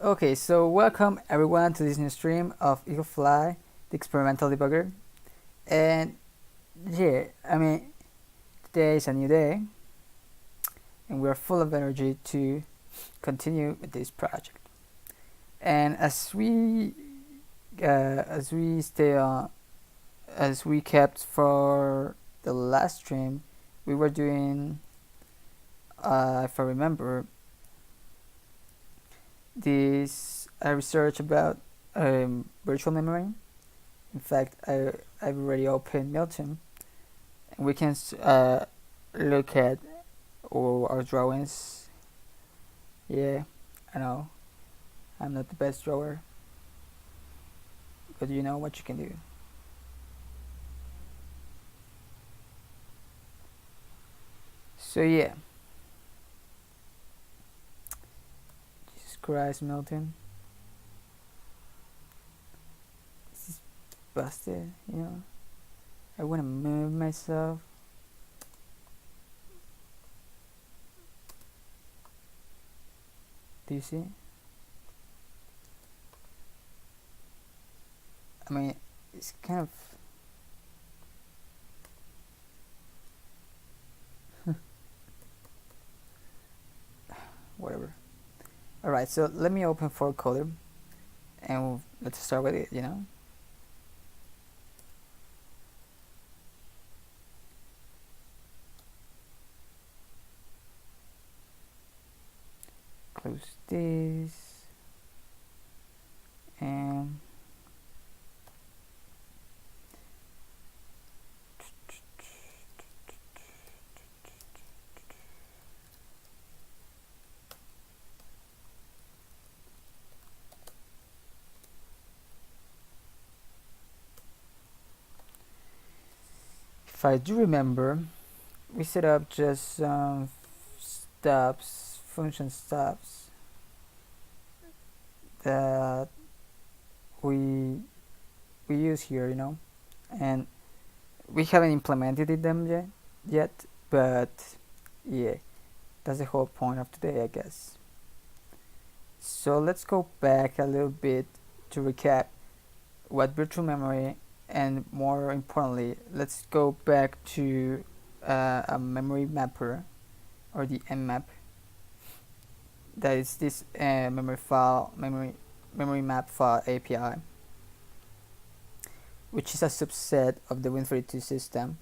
Okay, so welcome everyone to this new stream of EagleFly, the experimental debugger. And yeah, today is a new day, and we are full of energy to continue with this project. And as we stay on, as we kept for the last stream, we were doing, if I remember, this research about virtual memory. In fact, I've already opened Milton, and we can look at all our drawings. Yeah, I know I'm not the best drawer, but you know what you can do. So yeah, Jesus Christ, Milton, this is busted. I want to move myself. Do you see? It's kind of whatever. All right, so let me open for color, and let's start with it. Close this, and if I do remember, we set up just some stubs, function stubs that we use here, and we haven't implemented them yet, but yeah, that's the whole point of today, I guess. So let's go back a little bit to recap what virtual memory, and more importantly, let's go back to a memory mapper, or the mmap. That is this memory map file API, which is a subset of the Win32 system,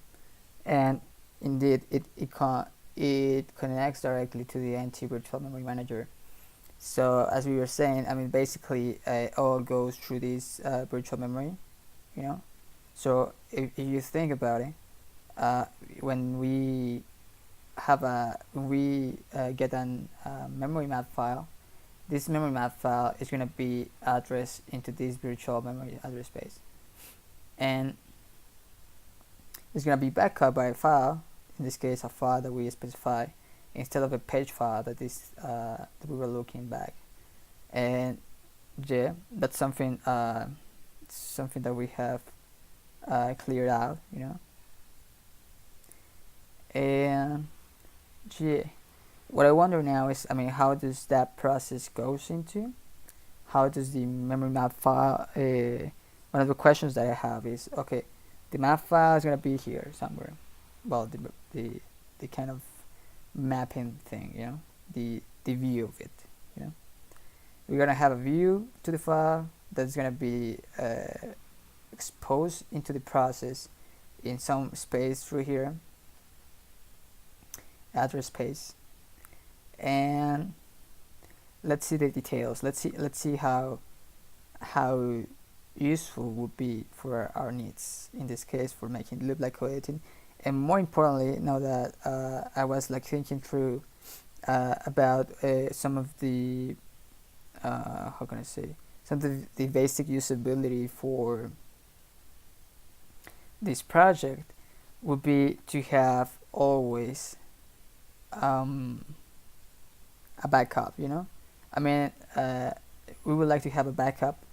and indeed it connects directly to the NT virtual memory manager. So as we were saying, basically it all goes through this virtual memory. So if you think about it, when we get an memory map file, this memory map file is going to be addressed into this virtual memory address space, and it's going to be backed up by a file, in this case a file that we specify instead of a page file that we were looking back. And yeah, that's something that we have cleared out. And yeah, what I wonder now is, how does that process goes into? How does the memory map file? One of the questions that I have is, okay, the map file is gonna be here somewhere. Well, the kind of mapping thing, the view of it. We're gonna have a view to the file that's gonna be exposed into the process in some space through here, address space, and let's see the details. Let's see how useful would be for our needs, in this case for making loop-like coediting. And more importantly, now that I was thinking through about some of the how can I say, some of the basic usability for this project would be to have always a backup. We would like to have a backup,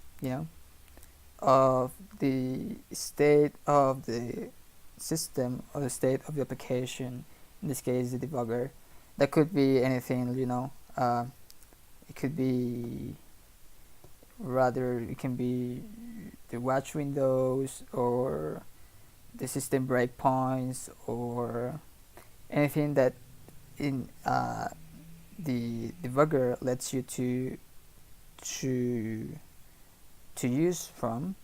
of the state of the system, or the state of the application, in this case the debugger. That could be anything. It could be rather it can be the watch windows or the system breakpoints or anything that in the debugger lets you to to use from.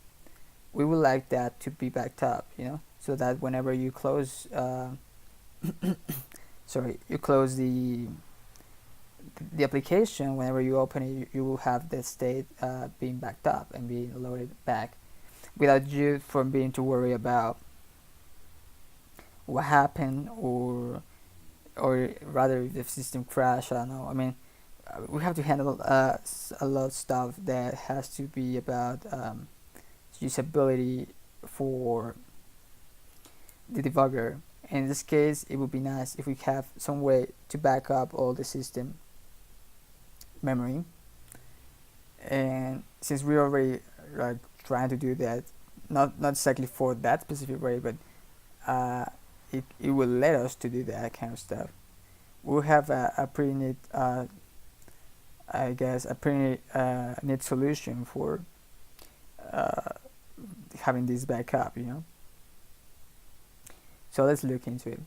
We would like that to be backed up, so that whenever you close sorry, you close the application, whenever you open it, you will have the state being backed up and being loaded back without you from being to worry about what happened, or rather if the system crash. I don't know. I mean, we have to handle a lot of stuff that has to be about usability for the debugger. In this case, it would be nice if we have some way to back up all the system memory. And since we're already trying to do that, not exactly for that specific way, but it will let us to do that kind of stuff. We'll have a pretty neat, I guess, a pretty neat solution for uh, having this backup. So let's look into it.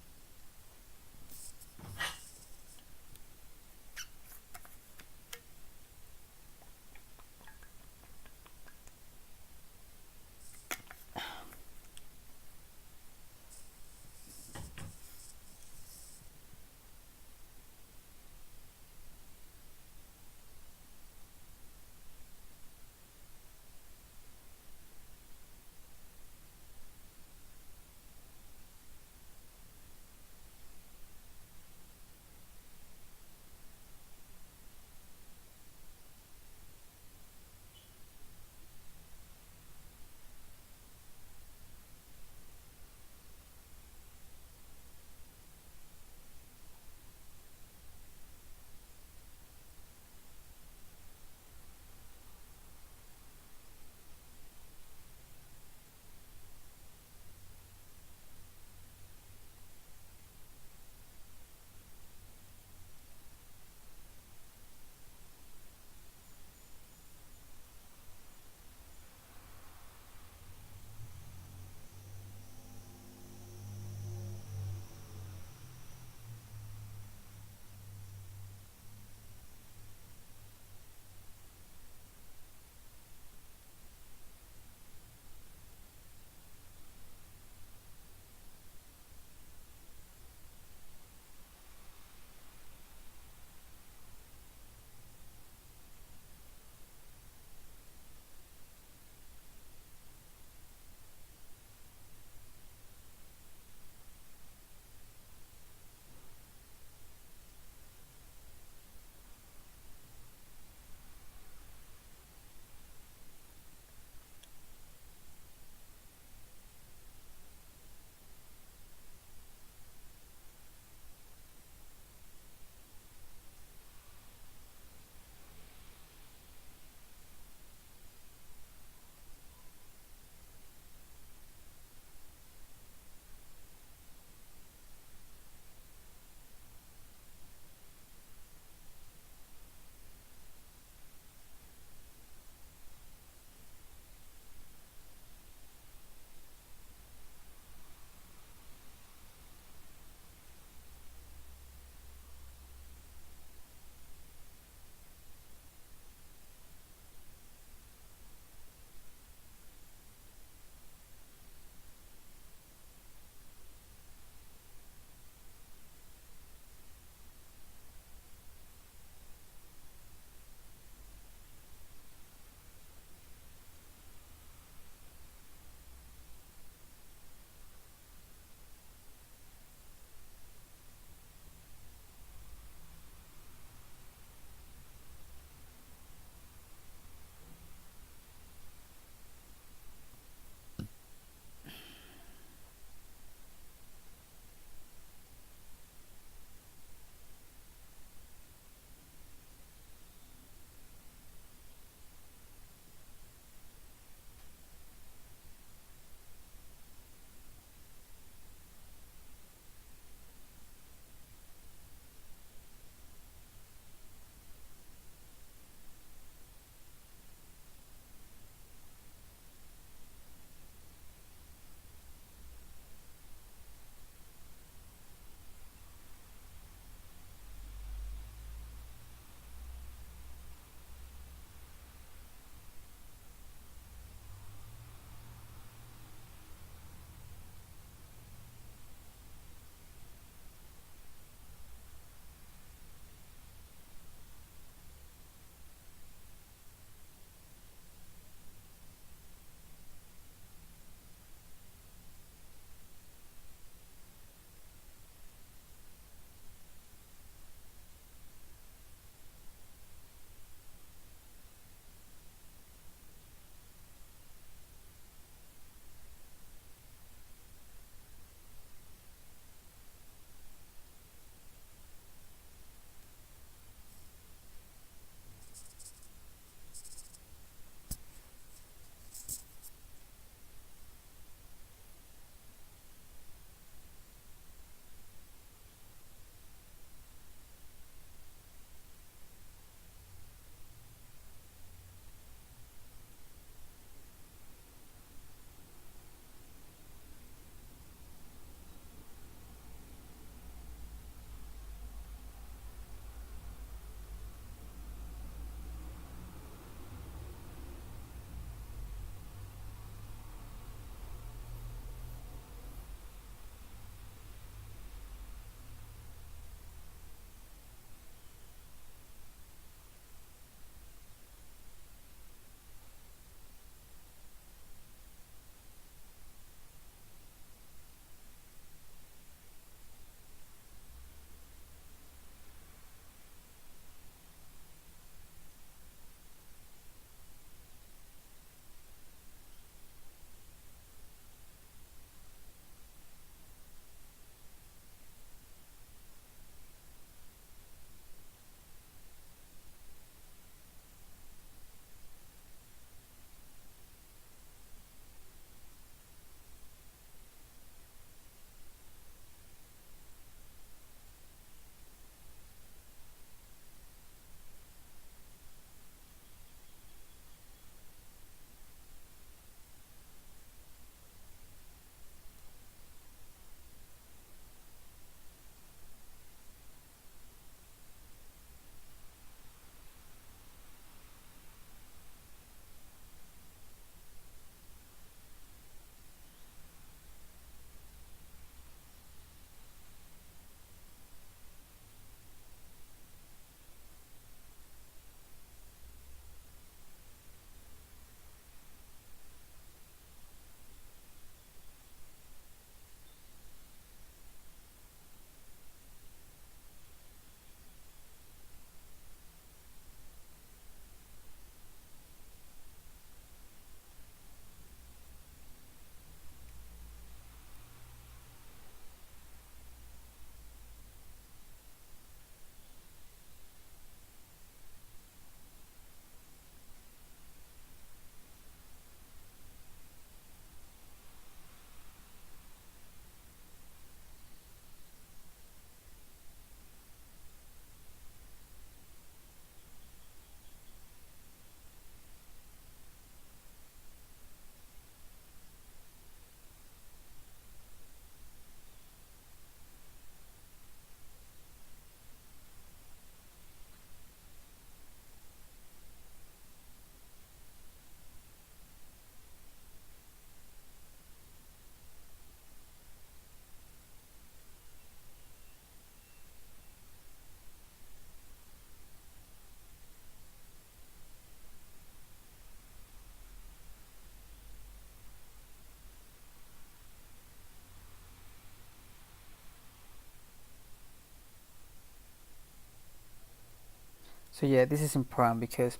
So yeah, this is important because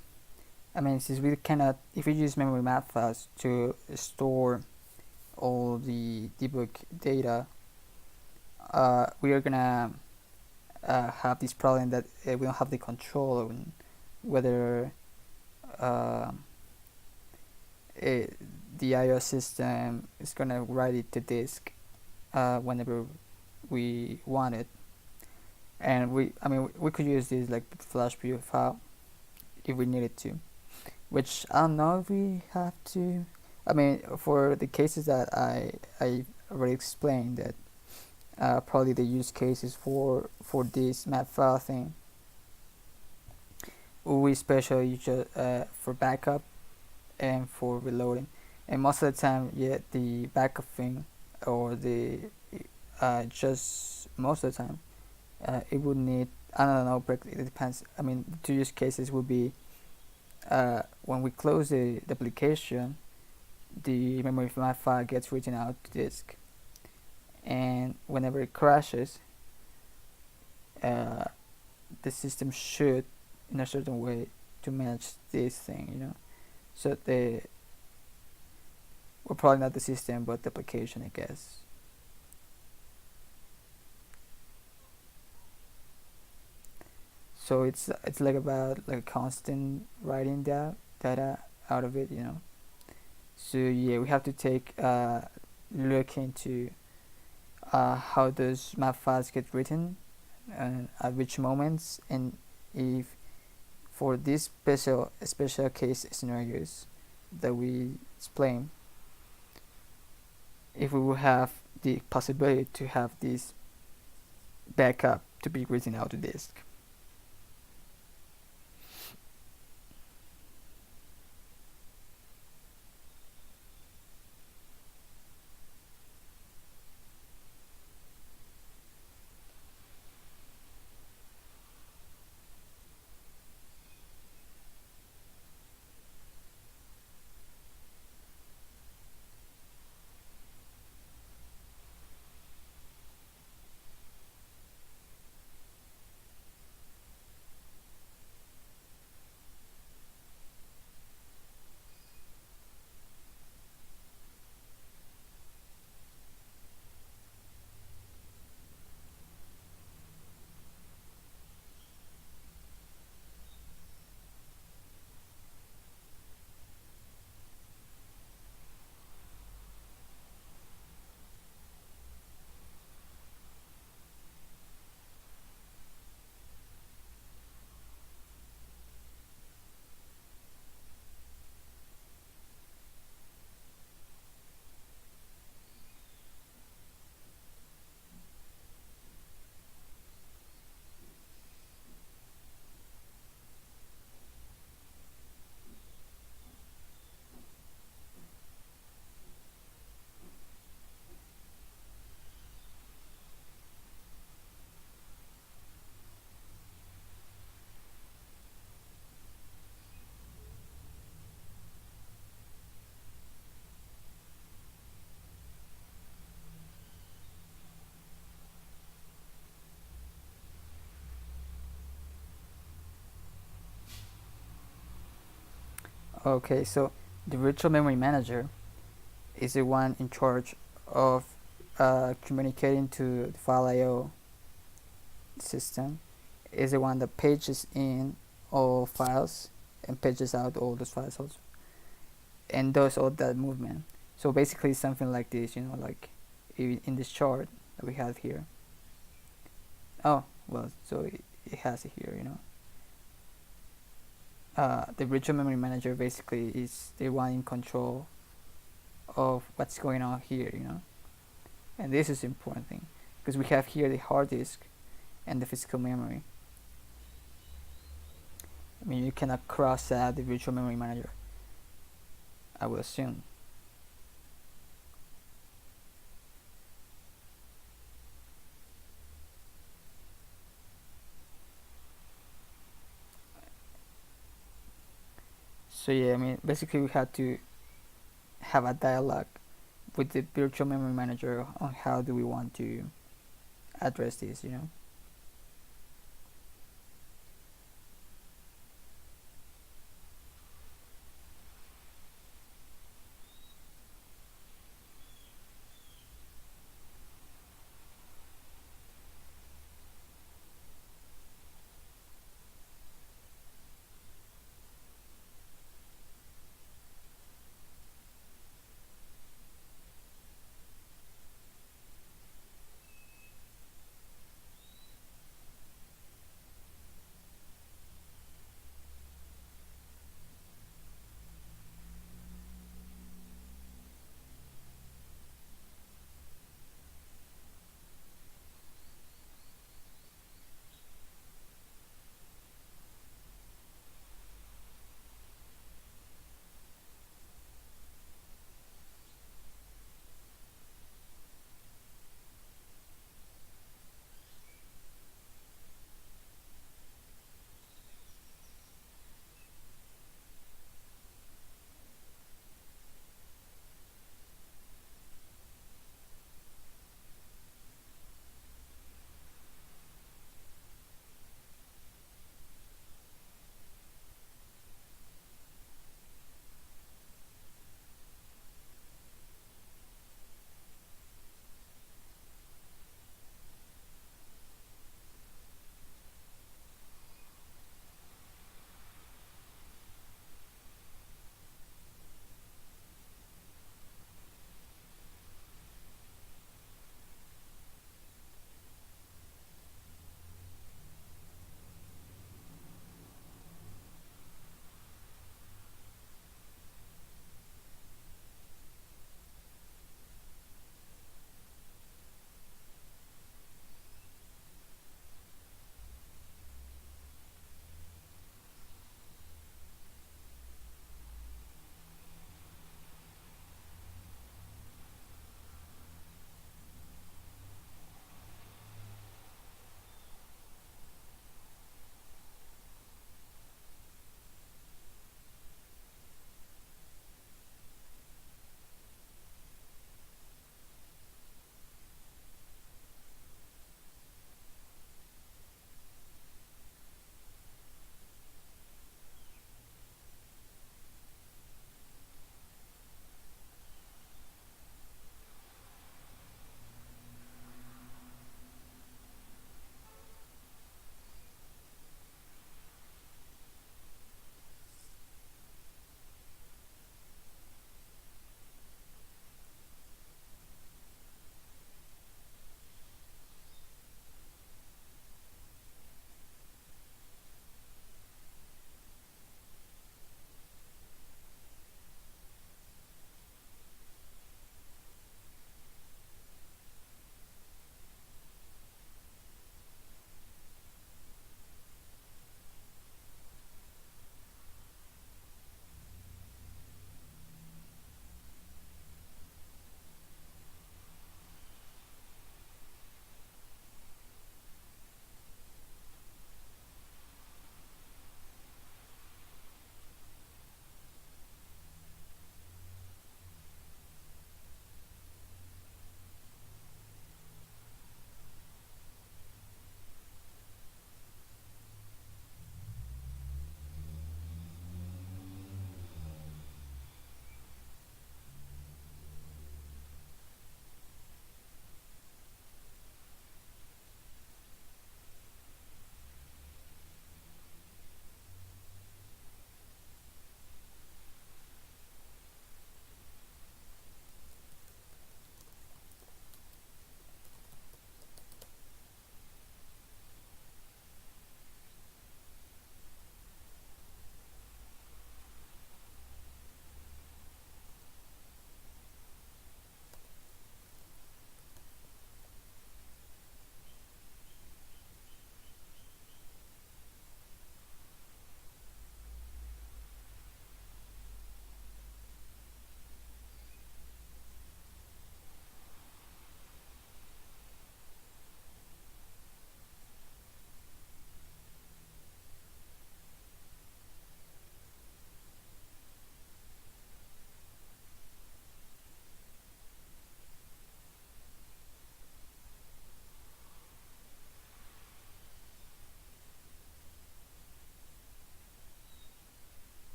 I mean, since we cannot, if we use memory map files to store all the debug data, we are gonna have this problem that we don't have the control on whether uh, it, the iOS system is gonna write it to disk whenever we want it. And I mean, we could use this like flash view file if we needed to, which I don't know if we have to. I mean, for the cases that I already explained, that probably the use cases for this map file thing, we especially just for backup and for reloading, and most of the time, yeah, the backup thing or the just most of the time, it would need, I don't know, but it depends. I mean, the two use cases would be when we close the application, the memory map file gets written out to disk, and whenever it crashes, uh, the system should, in a certain way, to manage this thing, So well, probably not the system, but the application, I guess. So it's like about like constant writing data out of it. So yeah, we have to take look into how those map files get written and at which moments, and if for these special case scenarios that we explain, if we will have the possibility to have this backup to be written out to disk. Okay, so the virtual memory manager is the one in charge of communicating to the file I/O system, is the one that pages in all files and pages out all those files also, and does all that movement. So basically something like this, like in this chart that we have here. Oh, well, so it has it here. The virtual memory manager basically is the one in control of what's going on here. And this is the important thing, because we have here the hard disk and the physical memory. I mean, you cannot cross out the virtual memory manager, I would assume. So yeah, I mean, basically we had to have a dialogue with the virtual memory manager on how do we want to address this.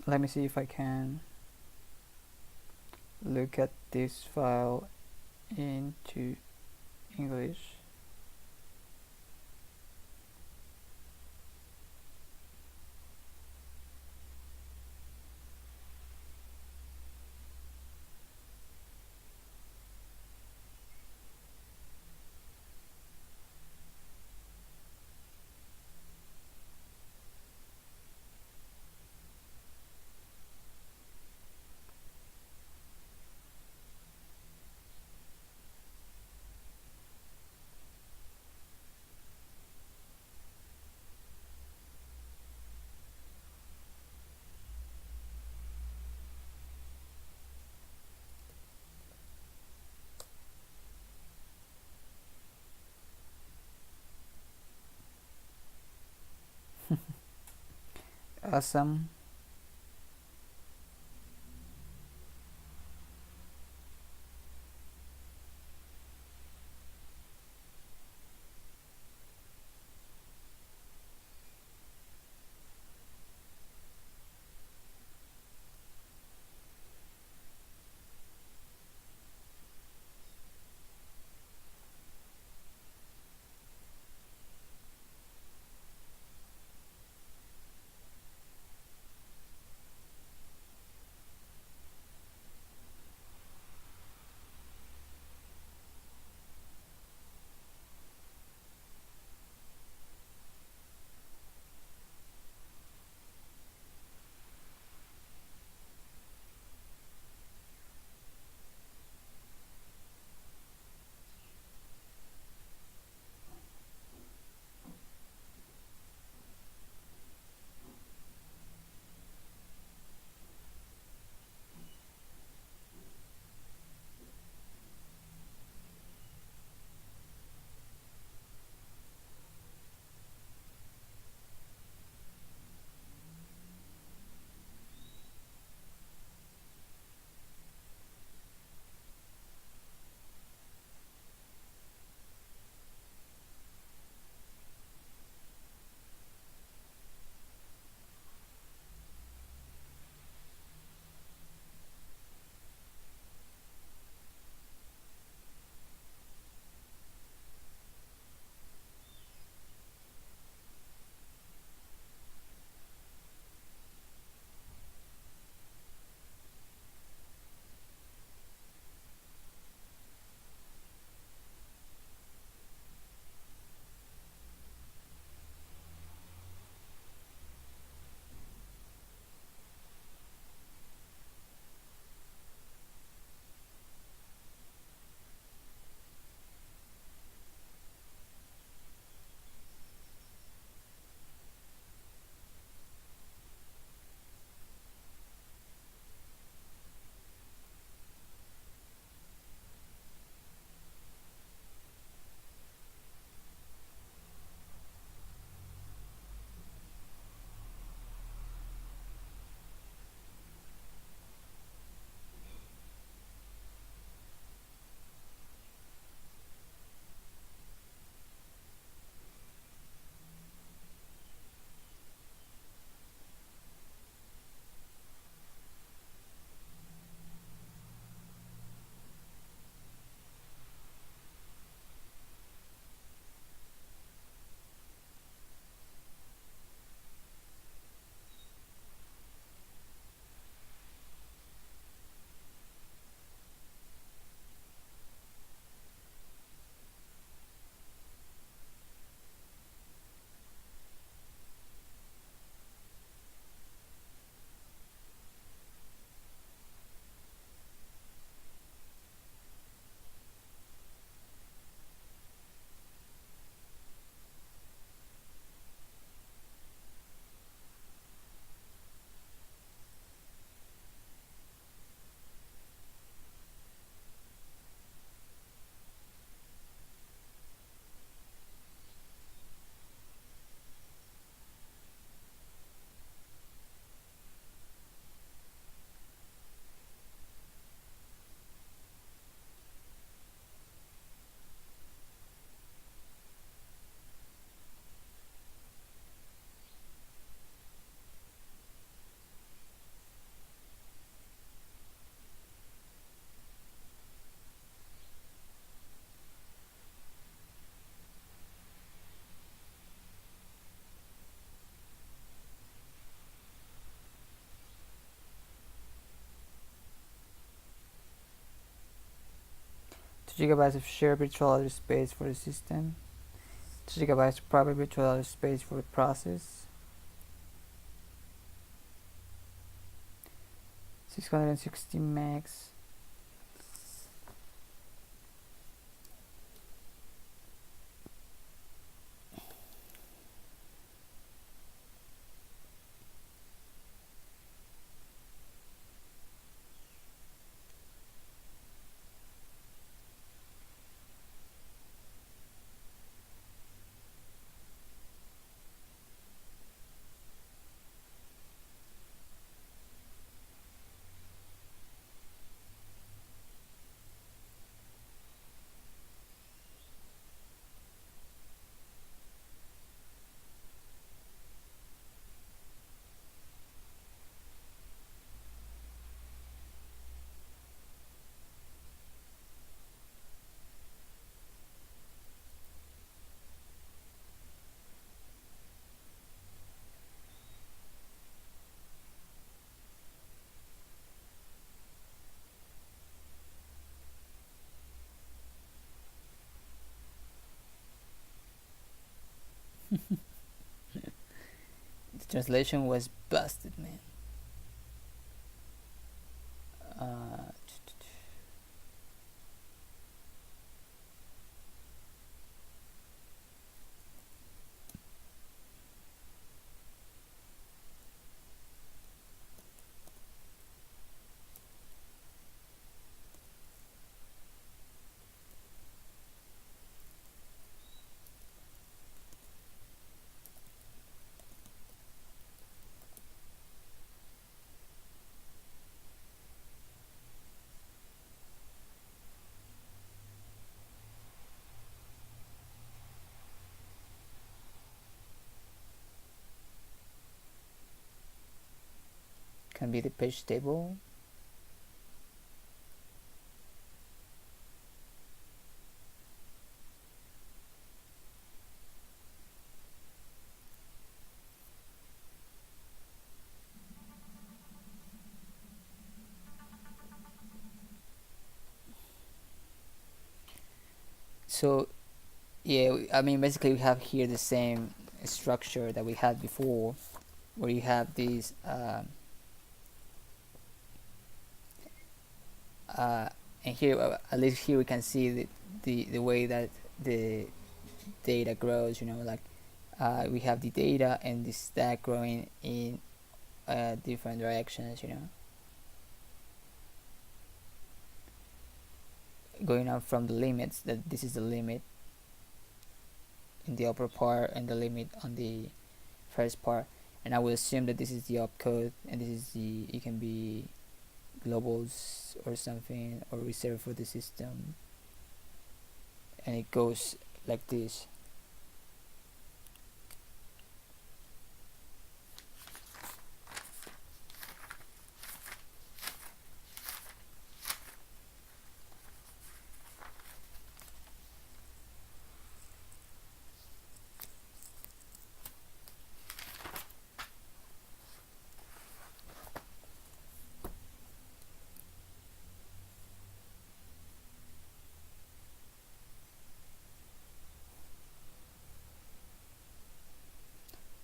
let me see if I can look at this file into English. Awesome. 2 gigabytes of shared virtual address space for the system, 2 gigabytes of private virtual address space for the process, 660 megs. The translation was busted, man. Uh, can be the page table. So yeah, I mean basically we have here the same structure that we had before, where you have these and here at least here we can see the way that the data grows, you know, like we have the data and the stack growing in different directions, you know, going up from the limits, that this is the limit in the upper part and the limit on the first part, and I will assume that this is the opcode and this is the, it can be globals or something, or reserved for the system, and it goes like this.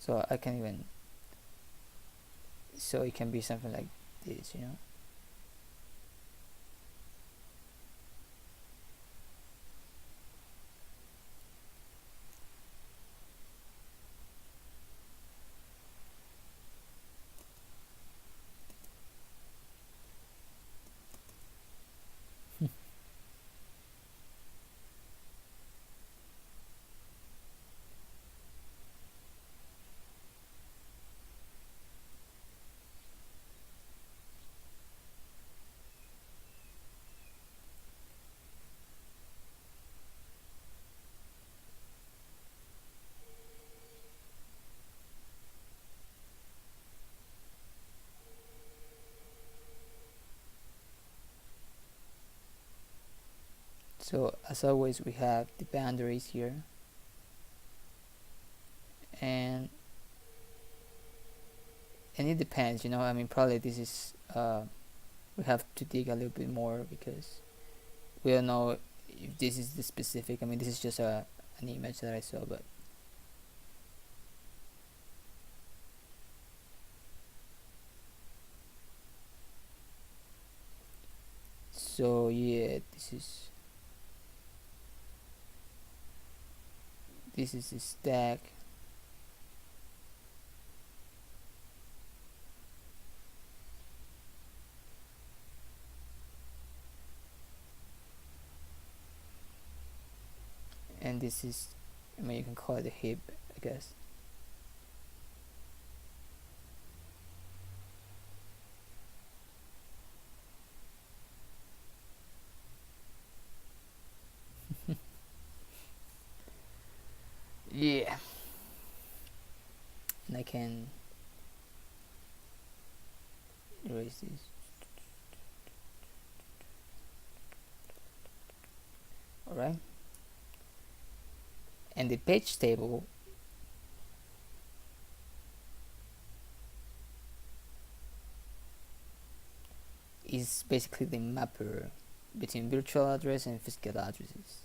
So I can even, so it can be something like this, you know. So as always we have the boundaries here, and it depends, you know, I mean probably this is we have to dig a little bit more because we don't know if this is the specific. I mean, this is just an image that I saw, but so yeah, this is the stack. And this is, I mean, you can call it a heap, I guess. Yeah, and I can erase this. All right, and the page table is basically the mapper between virtual address and physical addresses.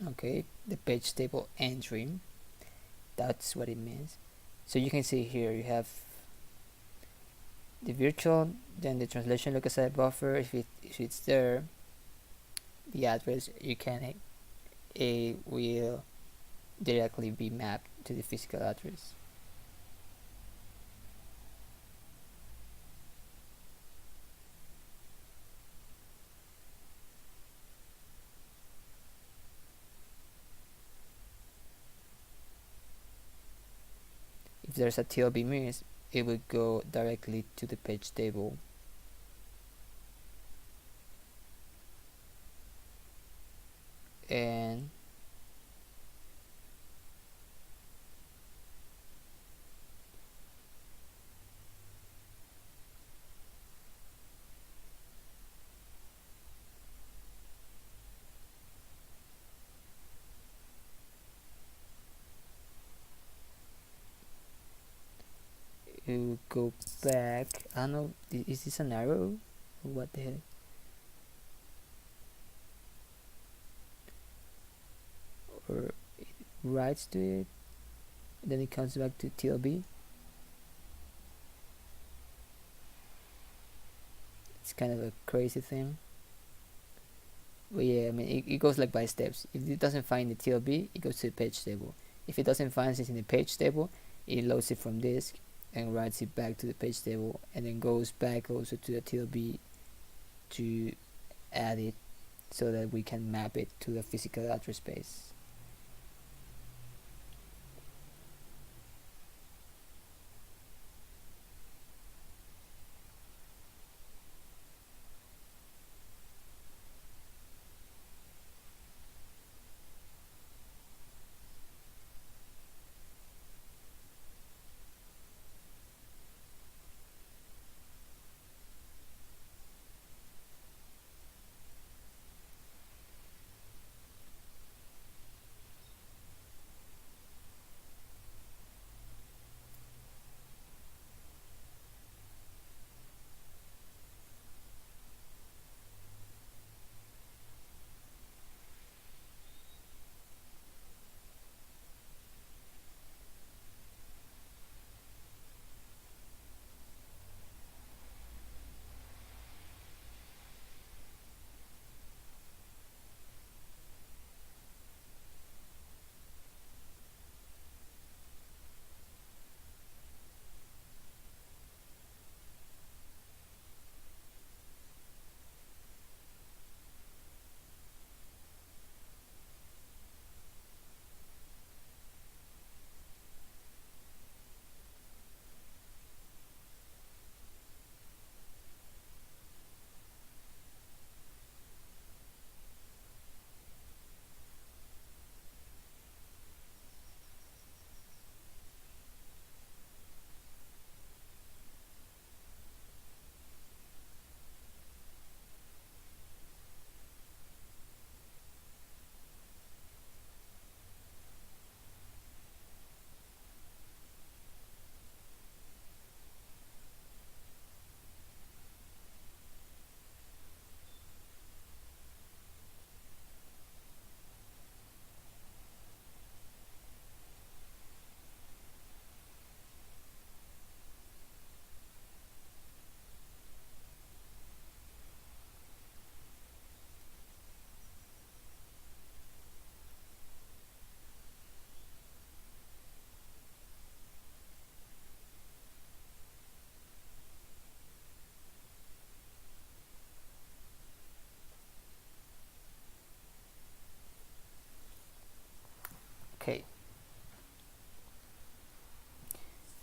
Okay, the page table entry, that's what it means. So you can see here you have the virtual, then the translation look-aside buffer. If it's there, the address you can it will directly be mapped to the physical address. If there's a TLB miss, it will go directly to the page table. And it will go back. I don't know, is this an arrow? What the heck? Or it writes to it, then it comes back to TLB. It's kind of a crazy thing. But yeah, I mean, it goes like by steps. If it doesn't find the TLB, it goes to the page table. If it doesn't find it in the page table, it loads it from disk and writes it back to the page table, and then goes back also to the TLB to add it so that we can map it to the physical address space.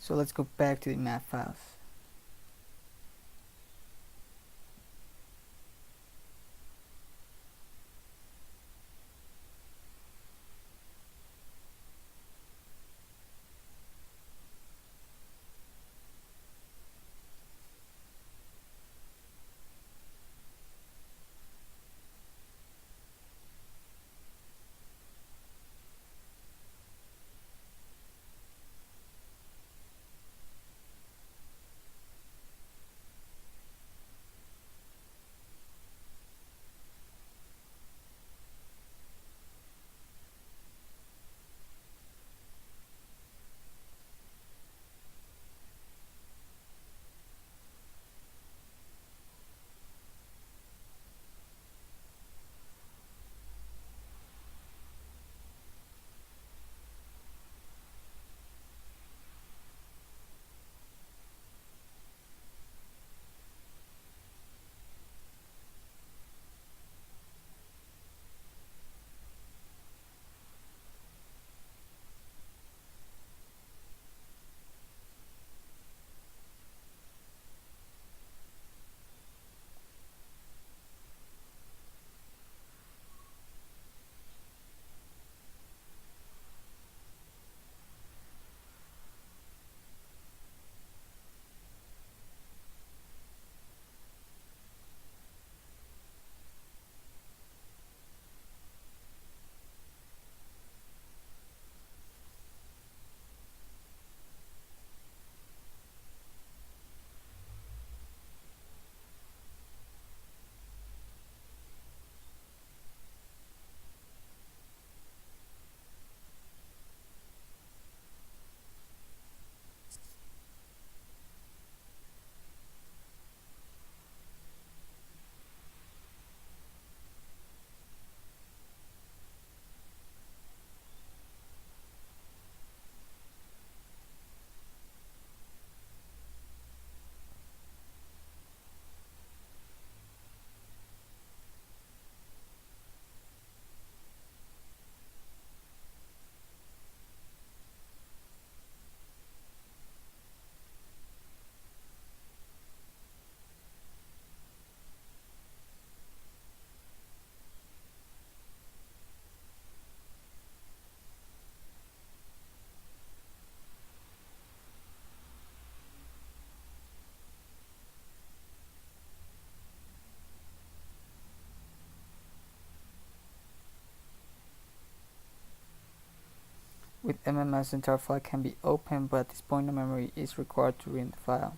So let's go back to the map files. With MMS, the entire file can be opened, but at this point no memory is required to read the file.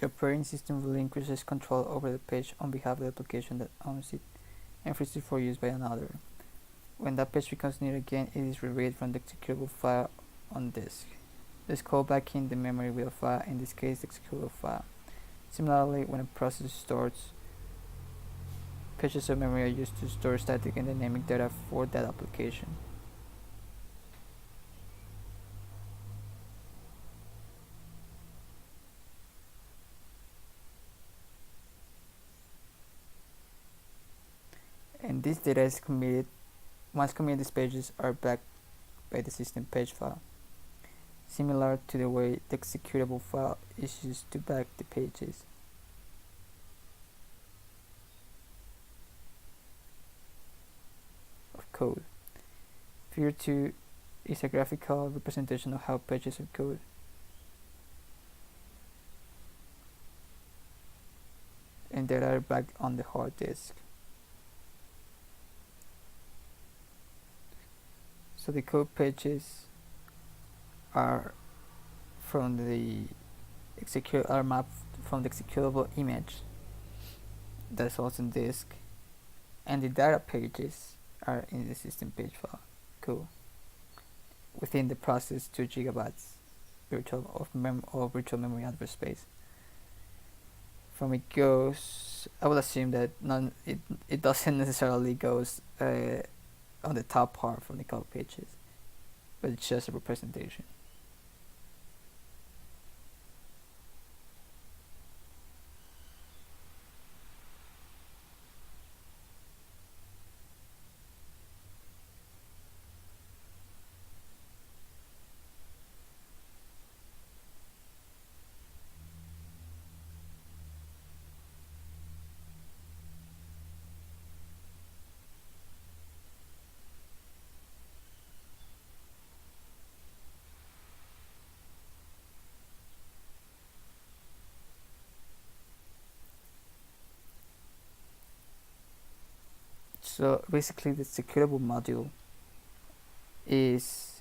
The operating system relinquishes control over the page on behalf of the application that owns it and frees it for use by another. When that page becomes needed again, it is reread from the executable file on disk. This call back in the memory with a file, in this case the executable file. Similarly, when a process stores, pages of memory are used to store static and dynamic data for that application. And this data is committed. Once committed, these pages are backed by the system page file, similar to the way the executable file is used to back the pages. Of code. Figure 2 is a graphical representation of how pages are coded. And data are backed on the hard disk. So the code pages are from the are mapped from the executable image that's also on disk, and the data pages are in the system page file. Cool. Within the process 2 gigabytes virtual memory address space. From it goes, I will assume that it doesn't necessarily goes on the top part from the code pages, but it's just a representation. So basically the executable module is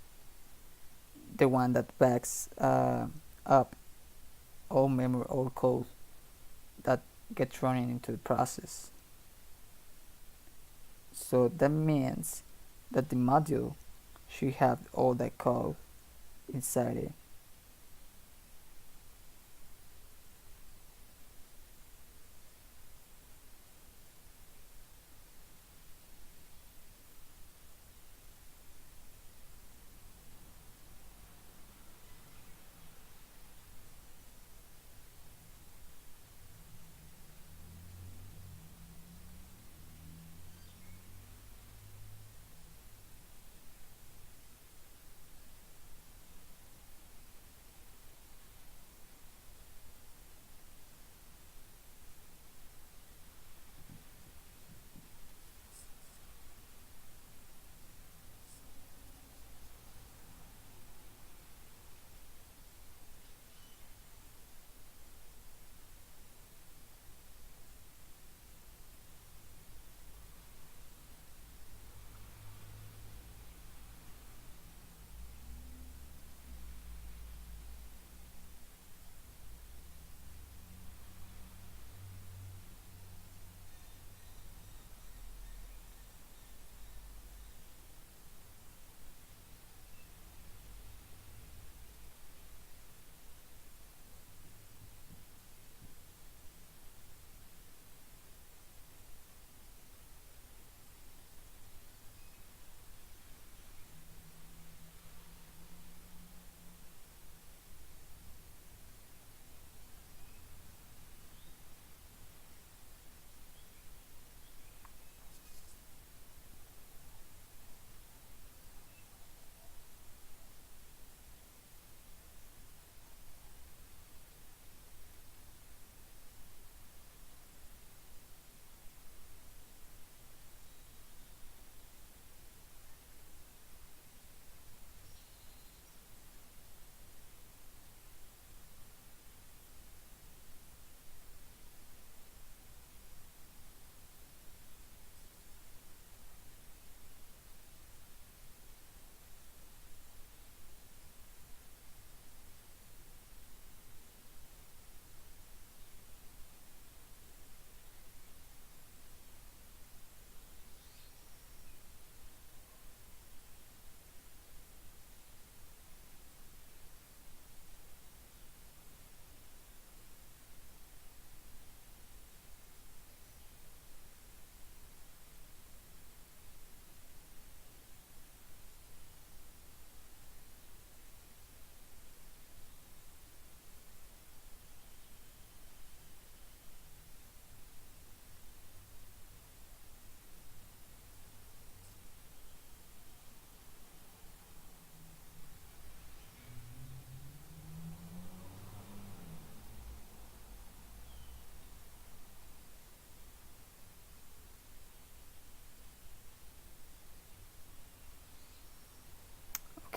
the one that backs up all memory, all code that gets running into the process. So that means that the module should have all that code inside it.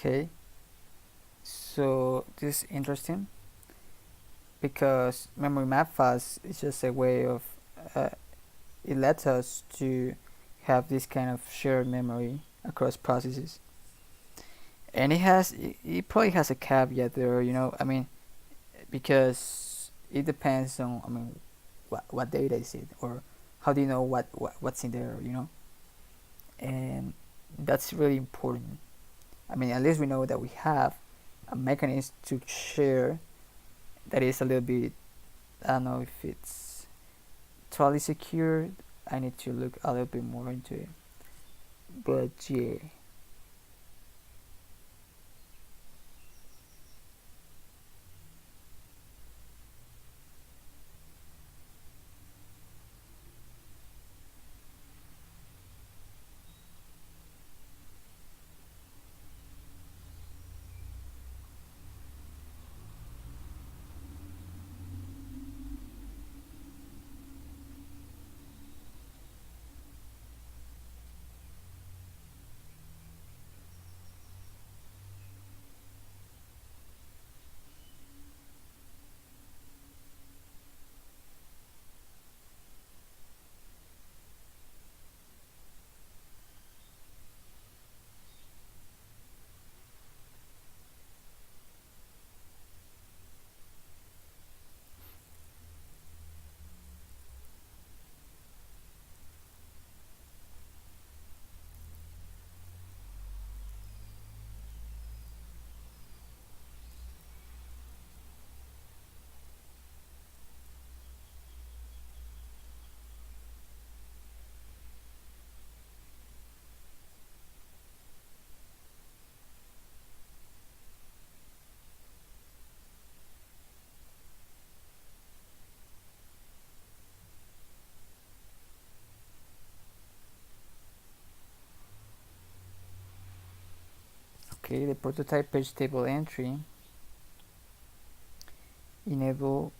Okay, so this is interesting because memory map files is just a way of uh, it lets us to have this kind of shared memory across processes, and it probably has a caveat there, I mean, because it depends on, I mean, what data is it, or how do you know what's in there, and that's really important. I mean, at least we know that we have a mechanism to share that is a little bit, I don't know if it's totally secure. I need to look a little bit more into it, but yeah. Okay, the prototype page table entry enable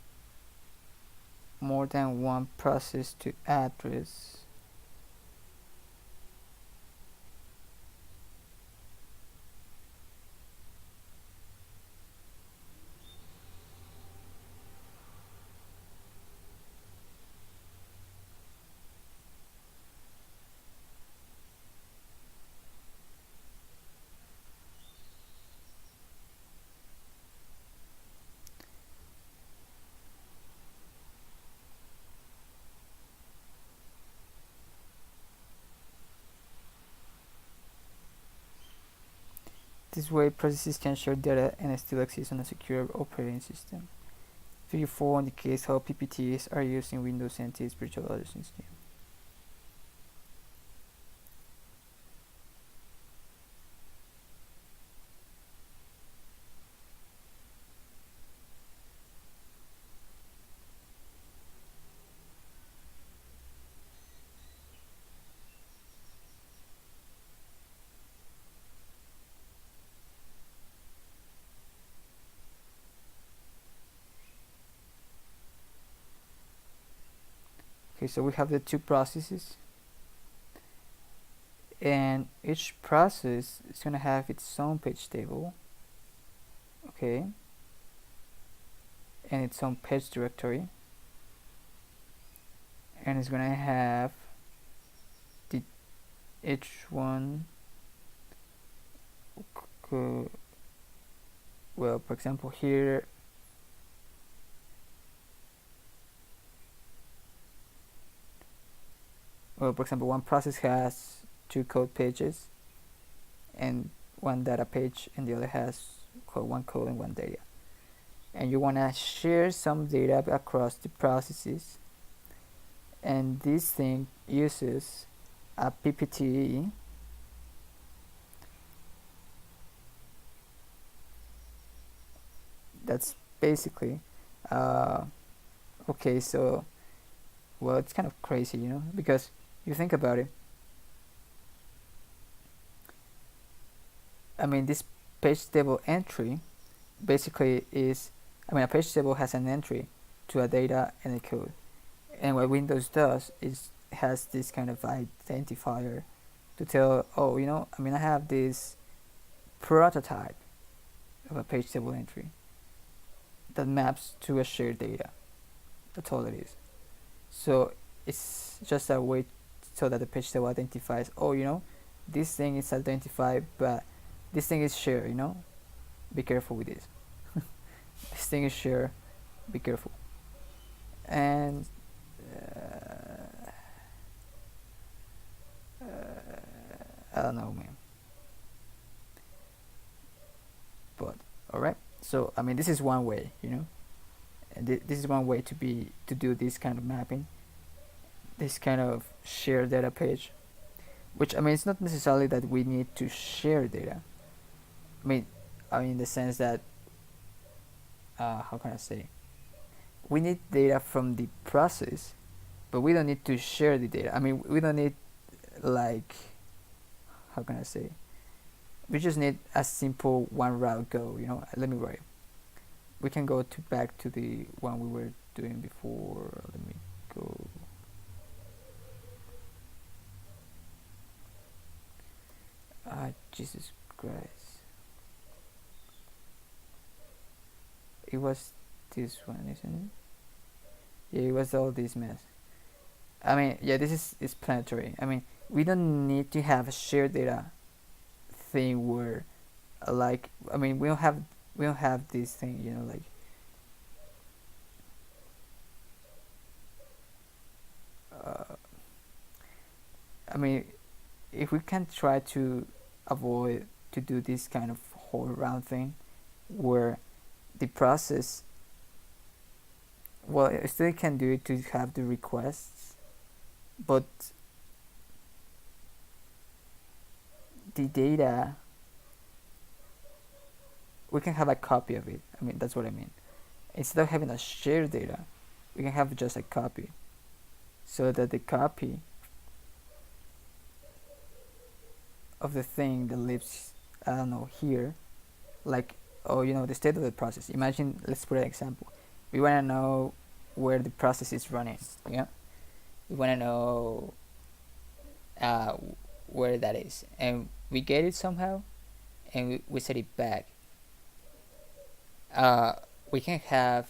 more than one process to address. This way, processes can share data and still exist on a secure operating system. Figure 4 indicates how PPTs are used in Windows NT's virtualization scheme. Okay, so we have the two processes, and each process is going to have its own page table, okay, and its own page directory, and it's going to have the each one, well, for example, here one process has two code pages and one data page, and the other has one code and one data, and you want to share some data across the processes, and this thing uses a PPT that's basically okay, so well, it's kind of crazy, because you think about it. I mean, this page table entry basically is, I mean, a page table has an entry to a data and a code, and what Windows does is has this kind of identifier to tell, oh, I mean, I have this prototype of a page table entry that maps to a shared data. That's all it is. So it's just a way so that the page table identifies, oh, this thing is identified, but this thing is shared, be careful with this. This thing is shared, be careful. And I don't know, man. But alright. So this is one way, and this is one way to do this kind of mapping, this kind of shared data page. Which it's not necessarily that we need to share data. In the sense that how can I say? We need data from the process, but we don't need to share the data. We don't need, like, how can I say? We just need a simple one route go. Let me write. We can go back to the one we were doing before. Let me go. Jesus Christ. It was this one, isn't it? Yeah, it was all this mess. Yeah, this is explanatory. We don't need to have a shared data thing where, like, we don't have this thing, like, if we can try to avoid to do this kind of whole round thing where the process, well, it still can do it to have the requests, but the data, we can have a copy of it. That's what I mean. Instead of having a shared data, we can have just a copy, so that the copy of the thing that lives, I don't know, here, like, the state of the process. Imagine, let's put an example. We want to know where the process is running. Yeah, we want to know where that is, and we get it somehow, and we set it back. We can have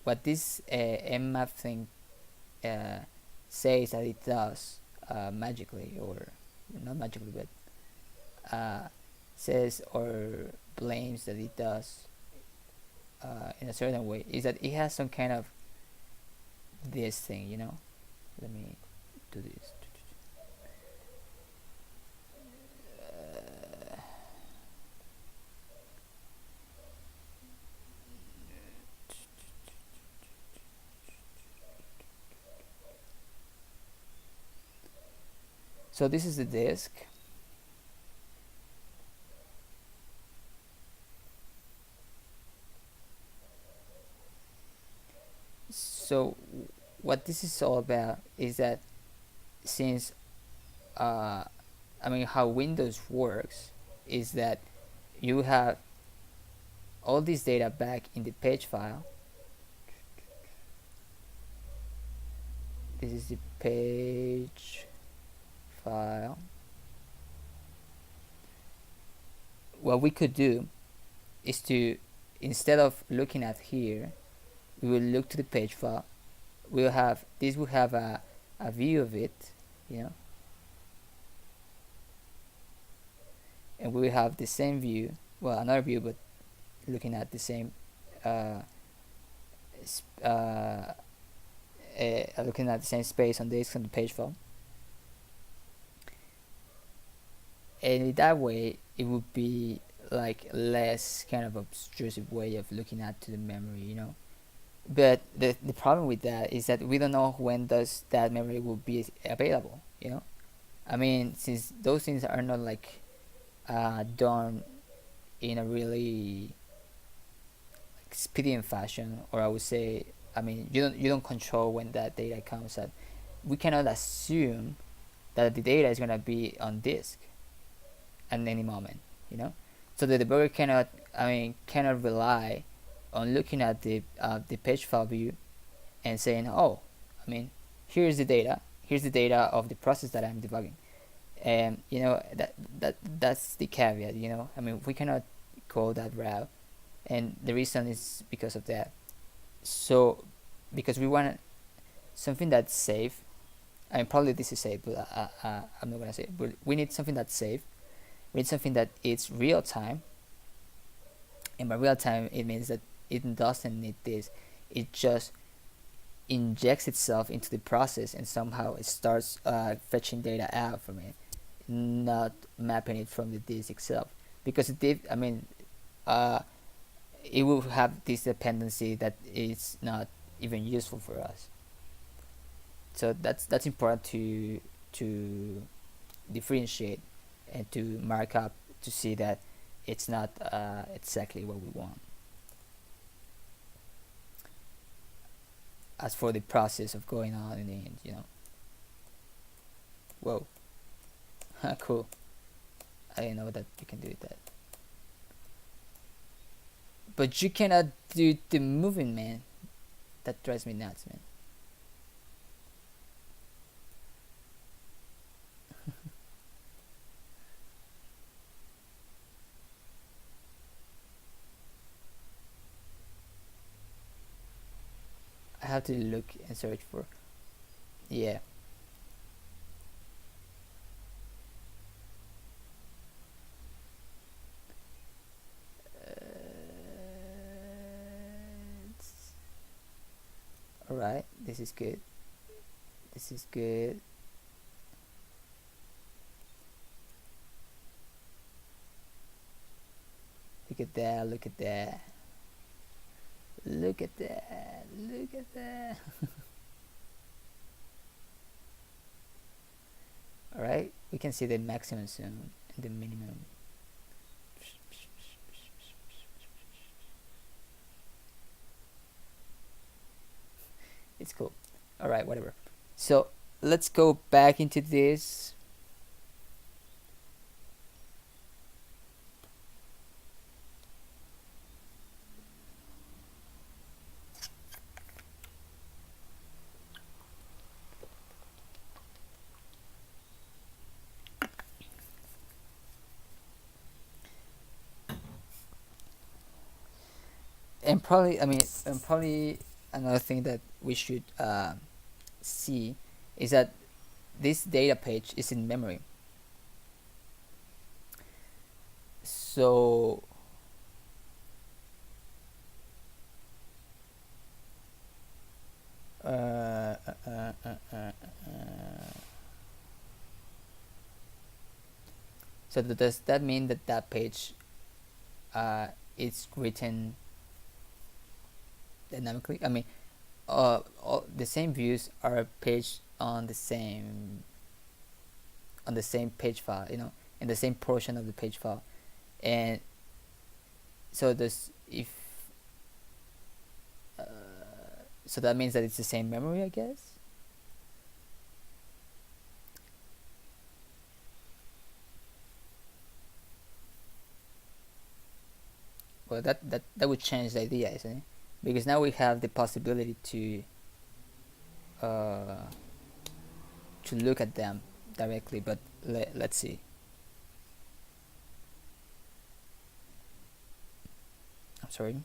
what this mmap thing says that it does magically, or not magically, but says or blames that it does in a certain way, is that it has some kind of this thing, Let me do this. So this is the disk. So what this is all about is that, since how Windows works is that you have all this data back in the page file. This is the page file. What we could do is to, instead of looking at here, we will look to the page file. We'll have this will have a view of it, and we will have the same view, well, another view, but looking at the same looking at the same space on this on the page file. And in that way it would be like less kind of obtrusive way of looking at to the memory, But the problem with that is that we don't know when does that memory will be available, since those things are not like done in a really expedient fashion, or I would say, you don't control when that data comes out. We cannot assume that the data is gonna be on disk at any moment, So the debugger cannot rely on looking at the page file view and saying, oh, here's the data of the process that I'm debugging. And that's the caveat. I mean, we cannot go that route, and the reason is because of that. So, because we want something that's safe. I mean, probably this is safe, but I'm not gonna say it. But we need something that's safe. We need something that it's real time, and by real time it means that it doesn't need this. It just injects itself into the process, and somehow it starts fetching data out from it, not mapping it from the disk itself. Because it did, I mean, uh, it will have this dependency that is not even useful for us. So that's important to differentiate and to mark up to see that it's not exactly what we want. As for the process of going on in the end, whoa, cool. I didn't know that you can do that. But you cannot do the moving, man. That drives me nuts, man. I have to look and search for. Yeah. All right. This is good. This is good. Look at that. Look at that. Look at that. Look at that. All right. We can see the maximum soon and the minimum. It's cool. All right. Whatever. So let's go back into this. And probably, I mean, and probably another thing that we should see is that this data page is in memory. So uh, uh, uh, uh, uh, so does that mean that that page is written dynamically? I mean, all the same views are paged on the same page file, in the same portion of the page file, and so this if uh, so that means that it's the same memory, I guess. Well, that would change the idea, isn't it? Because now we have the possibility uh, to look at them directly. But let's see. I'm sorry.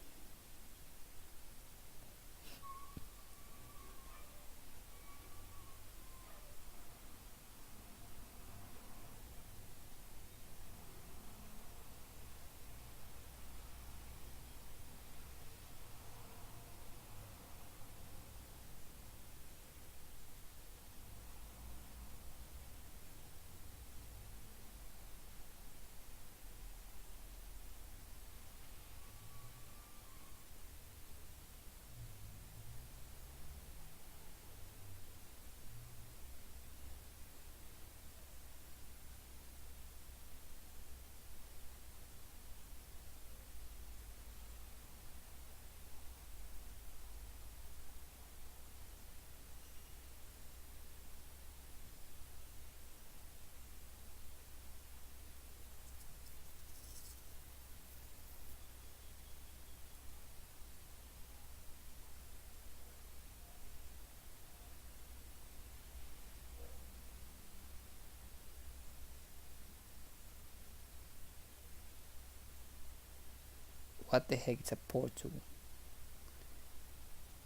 What the heck is a port tool?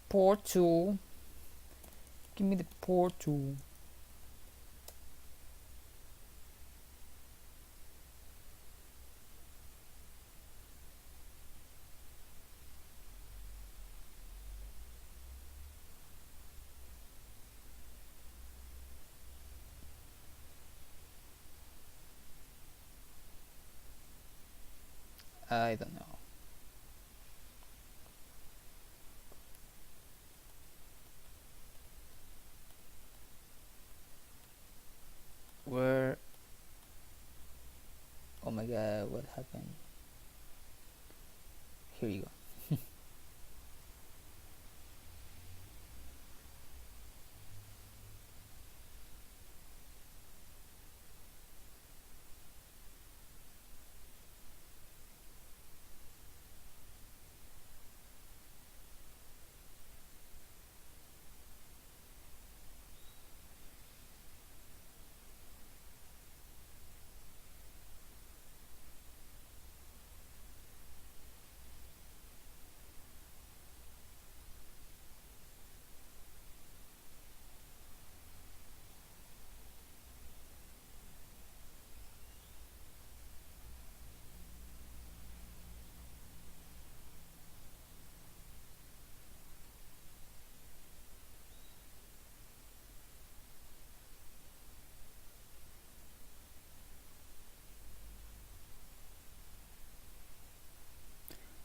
Port tool. Give me the port tool. I don't know. Where? Oh my god, what happened? Here you go.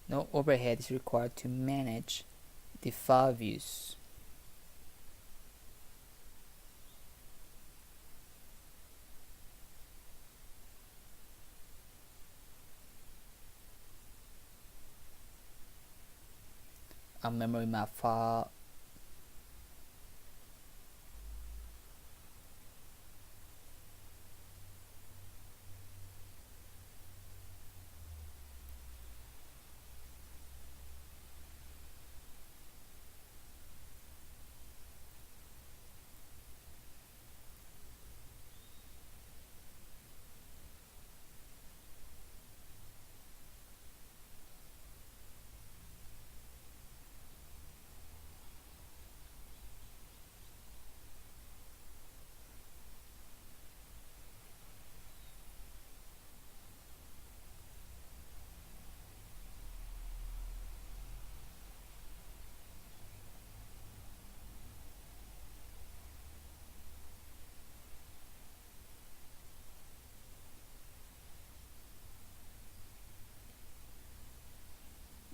No overhead is required to manage the file views. A memory map file.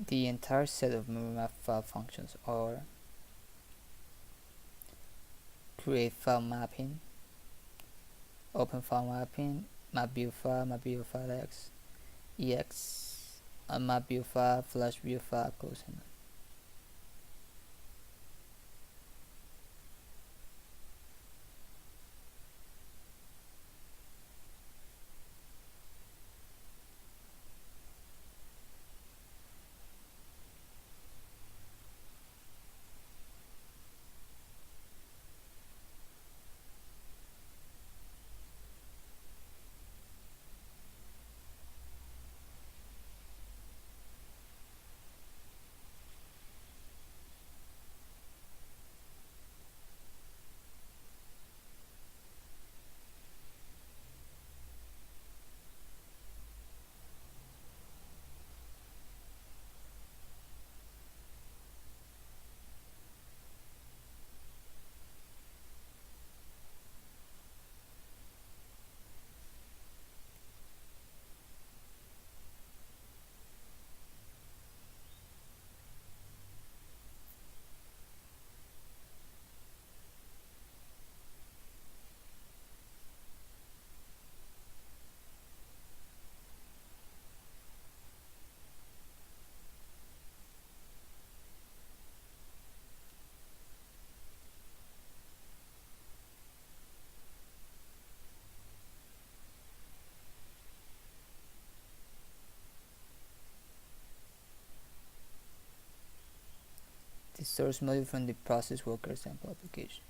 The entire set of memory map file functions are create file mapping, open file mapping, map view file x, ex, map view file, flash view file, closing. The source module from the process worker sample application.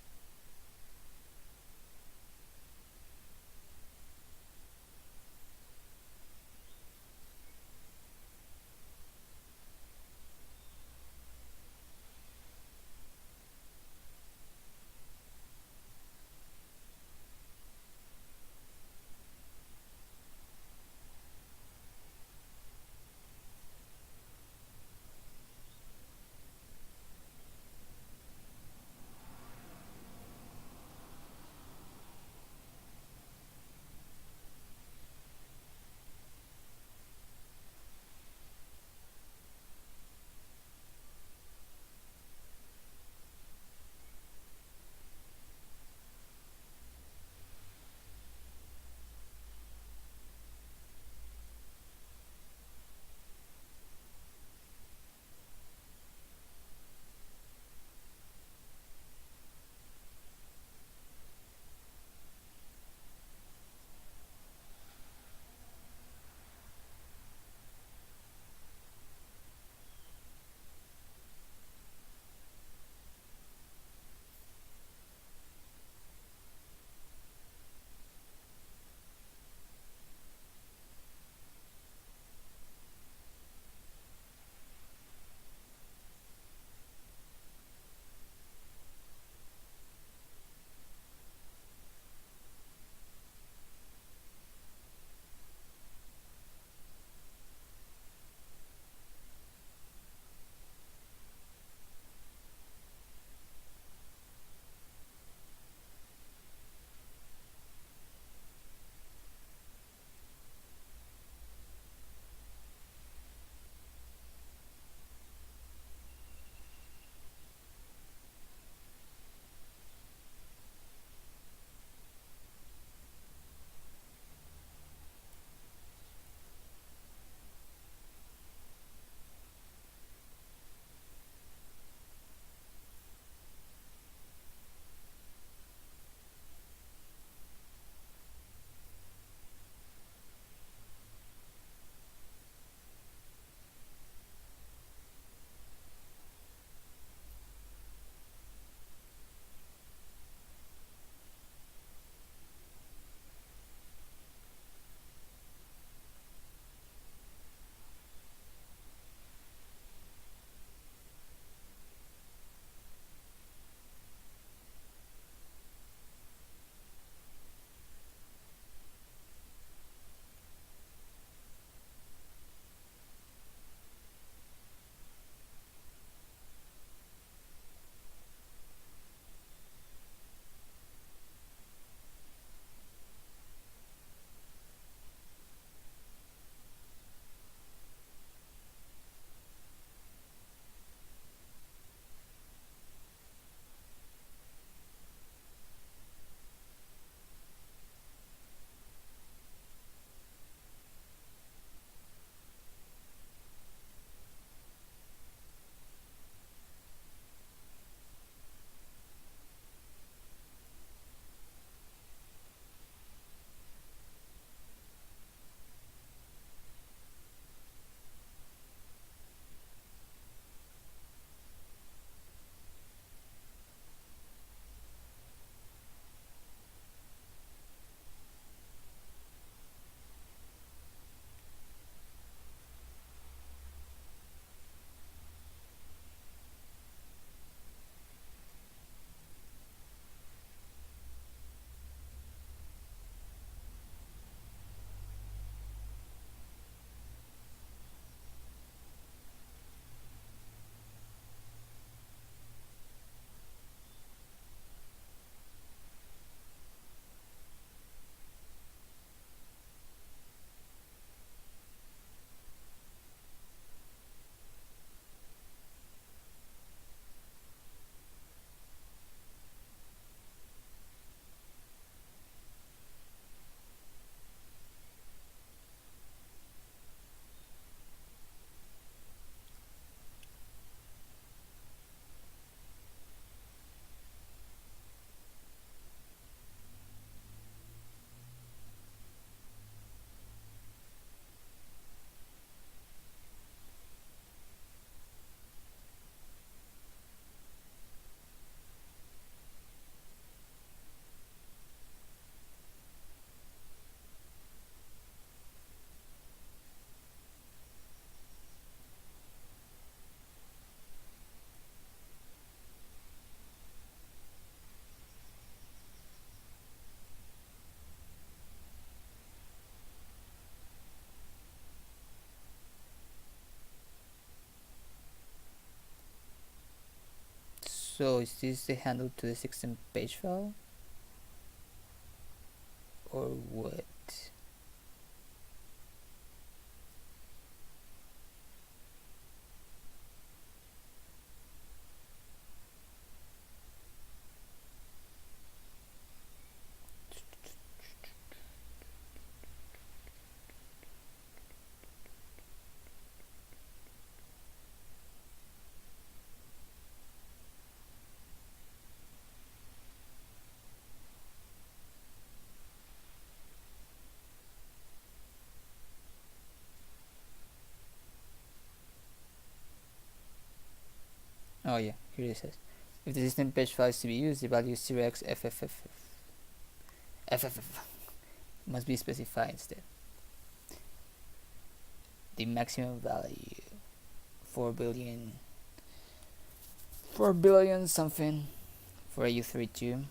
So is this the handle to the 16 page file or what? Oh yeah, here it says. If the system page file is to be used, the value 0xFFF must be specified instead. The maximum value 4 billion something for a U32.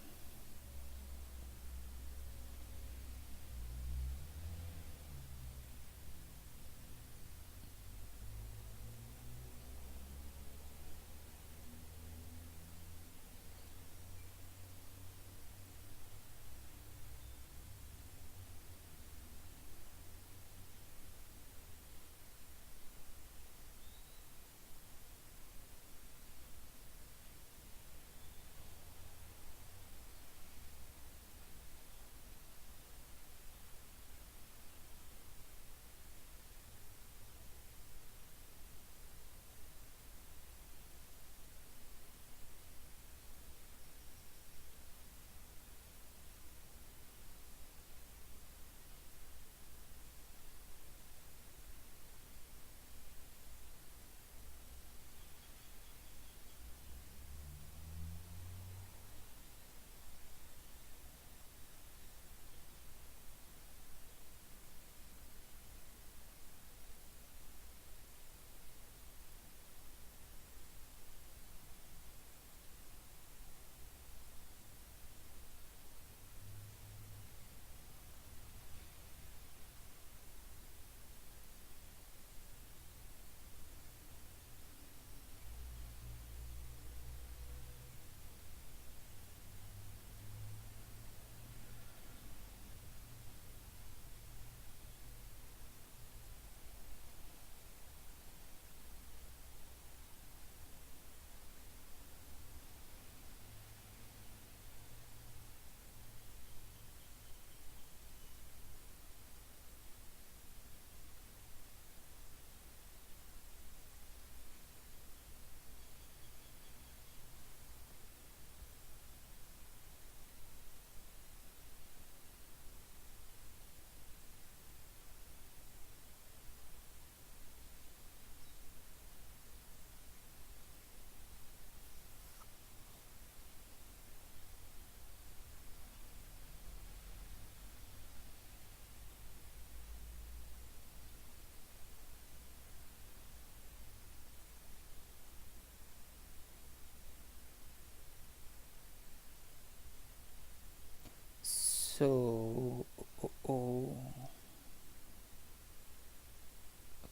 So,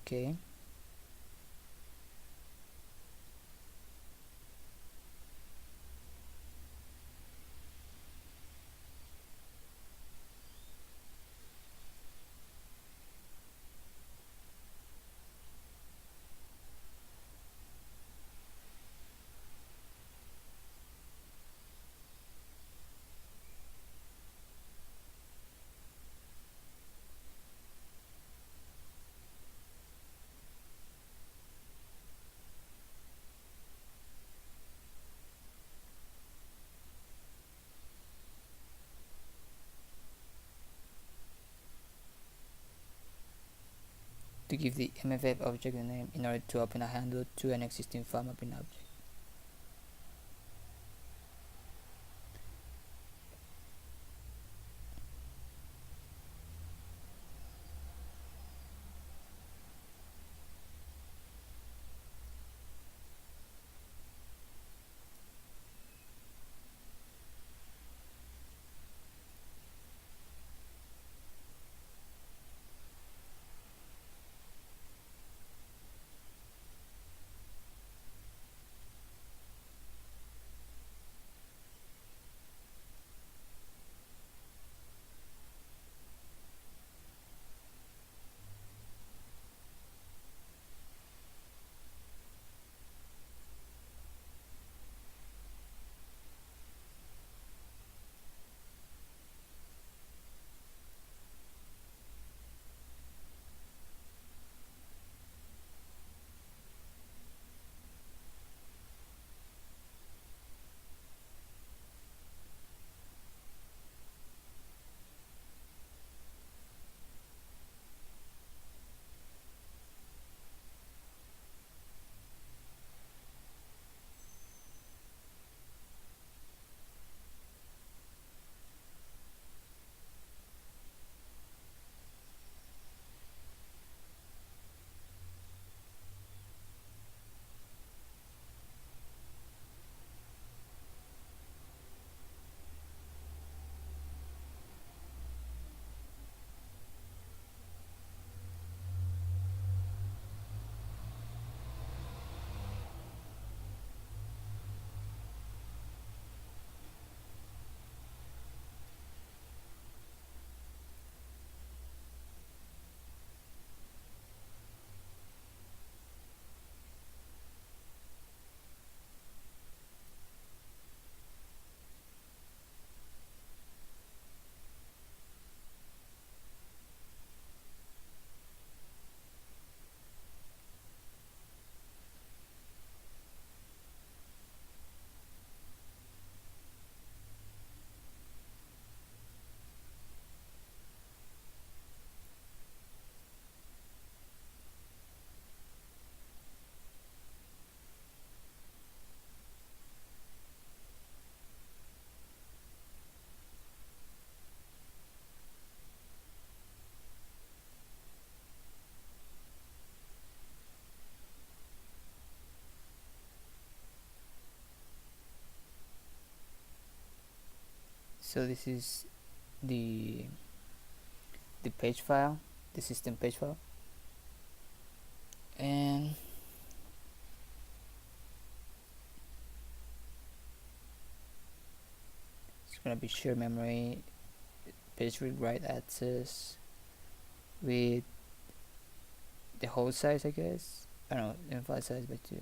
okay. To give the MFF object a name in order to open a handle to an existing file mapping object. So this is the page file, the system page file, and it's gonna be shared memory, page read write access with the whole size, I guess. I don't know, file size by 2.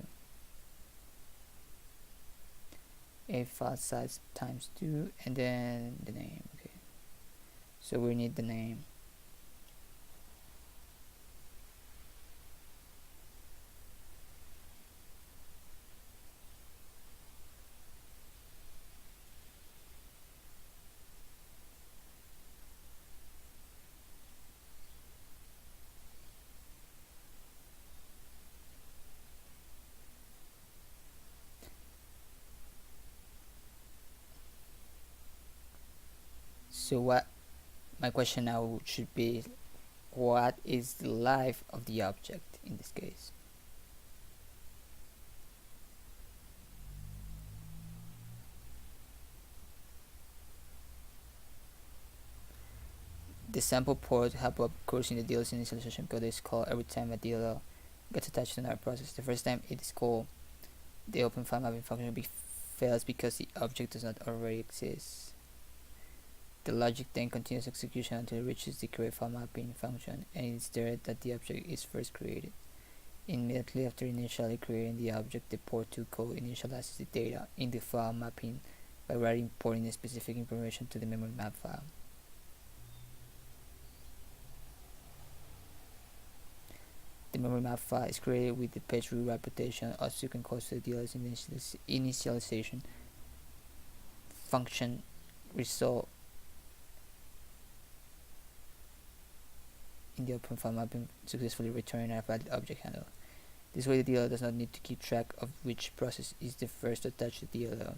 A file size times 2, and then the name. Okay, so we need the name. So what my question now should be, what is the life of the object in this case? The sample port hub occurs in the DLL's initialization code is called every time a DLL gets attached to another process. The first time it is called, the open file mapping function fails because the object does not already exist. The logic then continues execution until it reaches the create file mapping function, and it is there that the object is first created. Immediately after initially creating the object, the port2 code initializes the data in the file mapping by writing importing specific information to the memory map file. The memory map file is created with the page rewrite rotation or second close to the DLL's initialization function result in the open file mapping successfully returning a valid object handle. This way the DLL does not need to keep track of which process is the first to touch the DLL.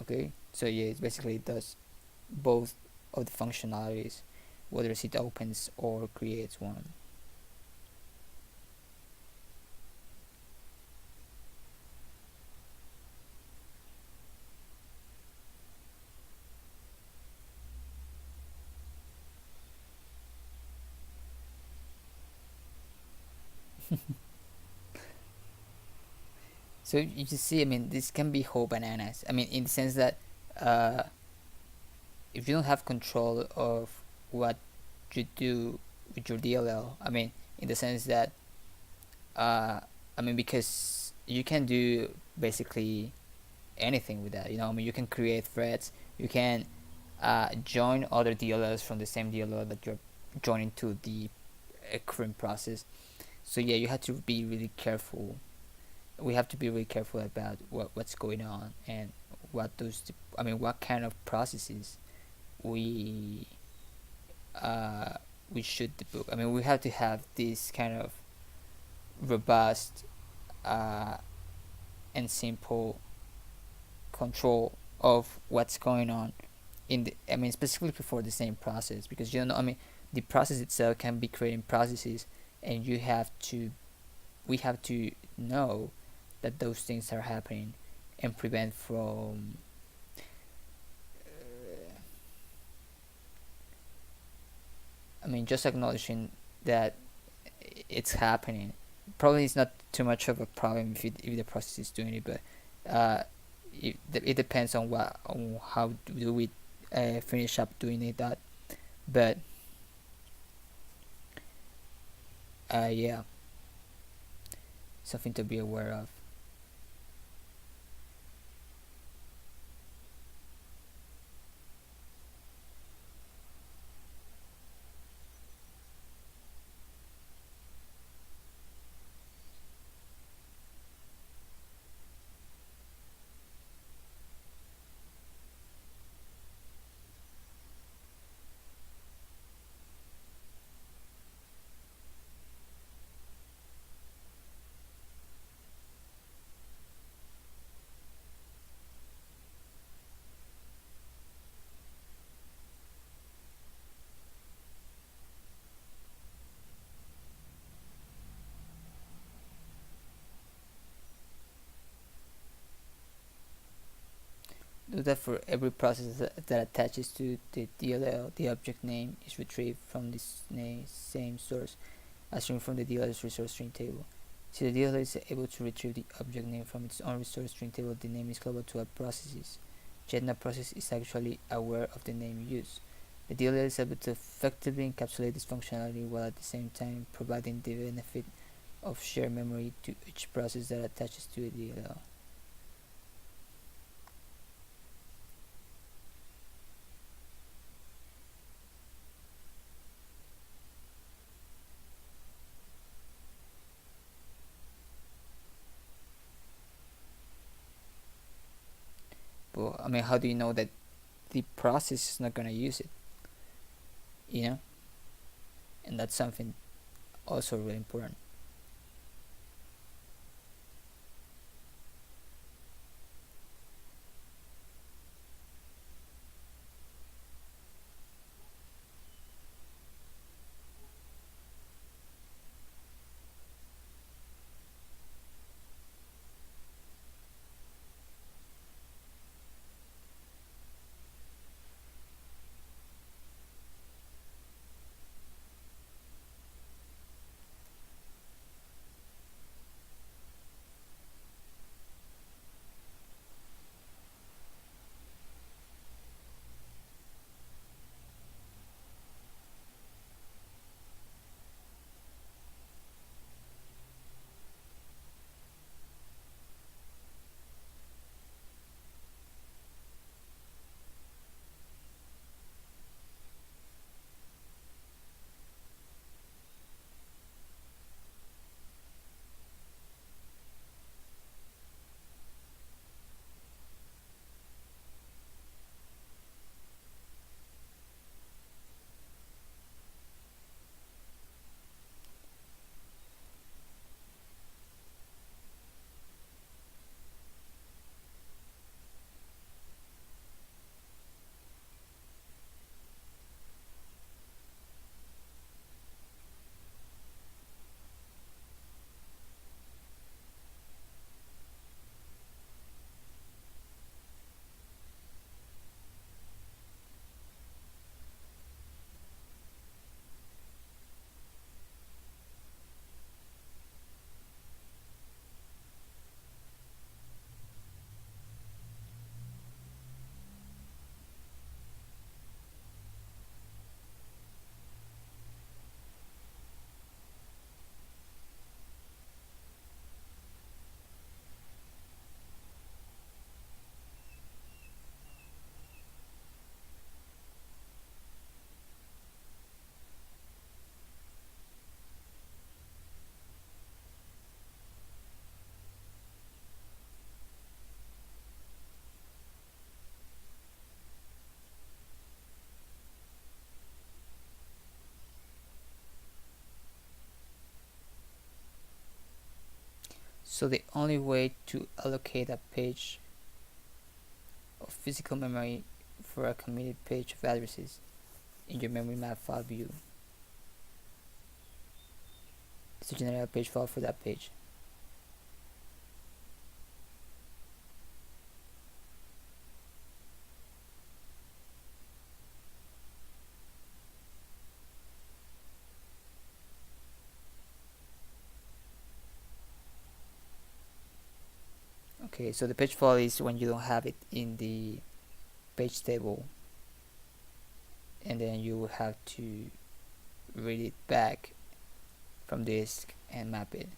Okay, so yeah, it basically does both of the functionalities, whether it opens or creates one. So you just see, I mean, this can be whole bananas. I mean, in the sense that if you don't have control of what you do with your DLL, I mean, in the sense that I mean, because you can do basically anything with that. I mean, you can create threads, you can join other DLLs from the same DLL that you're joining to the current process. So yeah, you have to be really careful. We have to be really careful about what's going on and what kind of processes we should debug. I mean, we have to have this kind of robust and simple control of what's going on specifically for the same process, because the process itself can be creating processes, and we have to know that those things are happening and prevent from just acknowledging that it's happening. Probably it's not too much of a problem if the process is doing it, but it depends on how do we finish up doing it. But yeah, something to be aware of. do that for every process that attaches to the DLL. The object name is retrieved from this same source as string from the DLL's resource string table. Since the DLL is able to retrieve the object name from its own resource string table, the name is global to all processes. Yet no process is actually aware of the name used. The DLL is able to effectively encapsulate this functionality while at the same time providing the benefit of shared memory to each process that attaches to a DLL. But I mean, how do you know that the process is not gonna use it? You know, and that's something also really important. So the only way to allocate a page of physical memory for a committed page of addresses in your memory map file view is to generate a page file for that page. Okay, so the page file is when you don't have it in the page table, and then you will have to read it back from disk and map it.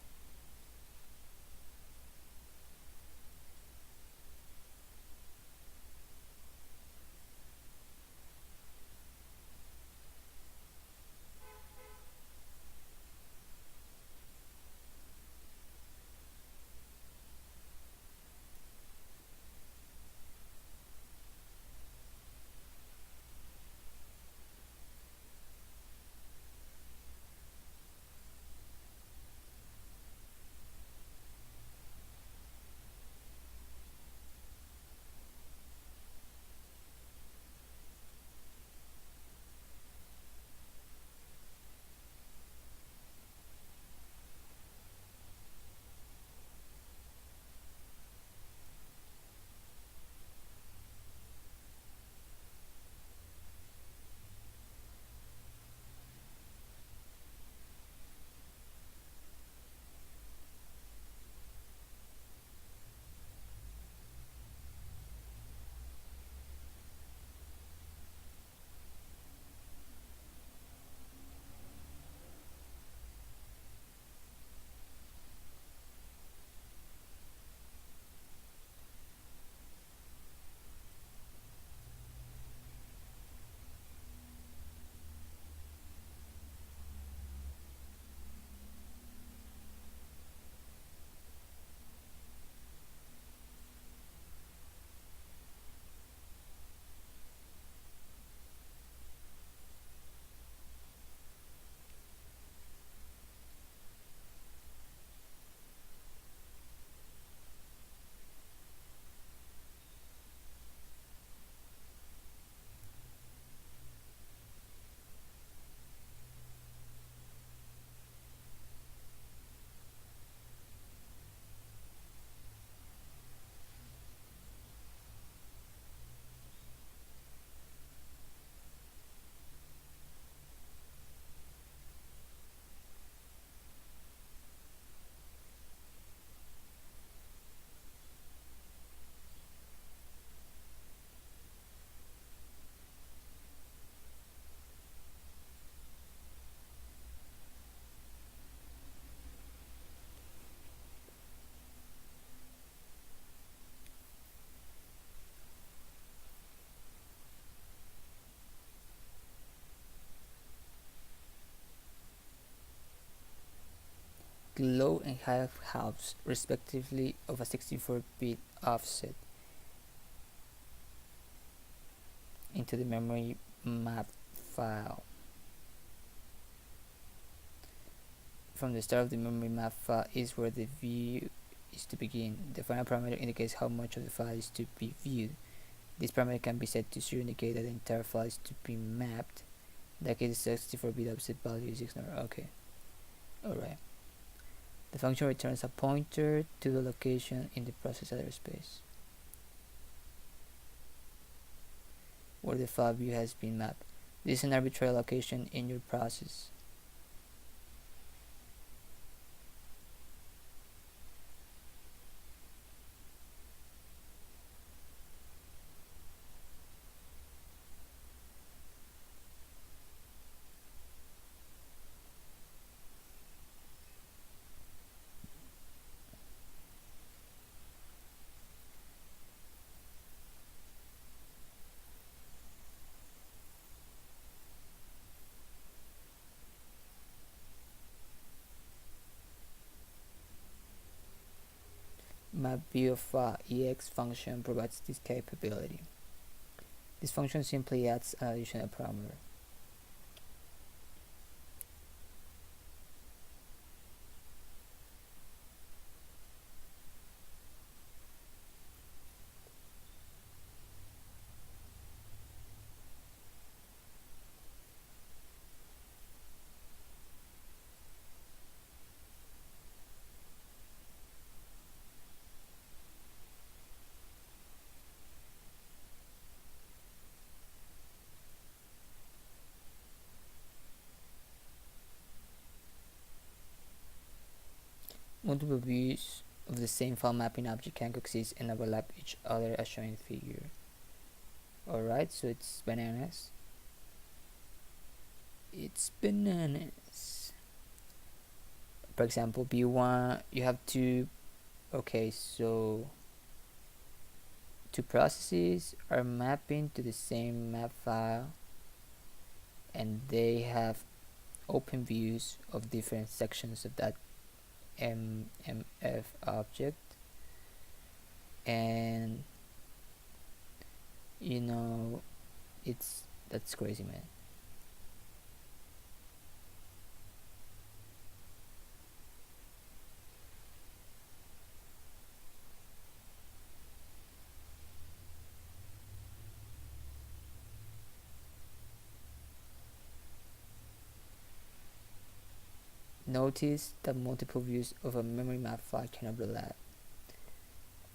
low and high halves, respectively, of a 64-bit offset into the memory map file. From the start of the memory map file is where the view is to begin. The final parameter indicates how much of the file is to be viewed. This parameter can be set to 0, indicate that the entire file is to be mapped. In that case, the 64-bit offset value is ignored. Okay. Alright. The function returns a pointer to the location in the process address space where the file view has been mapped. This is an arbitrary location in your process. MapViewFileEx function provides this capability. This function simply adds an additional parameter. Multiple views of the same file mapping object can coexist and overlap each other as shown in the figure. Alright, so it's bananas. It's bananas. For example, B1, you have two, okay, so two processes are mapping to the same map file and they have open views of different sections of that MMF object, and you know, that's crazy, man. Notice that multiple views of a memory map file can overlap,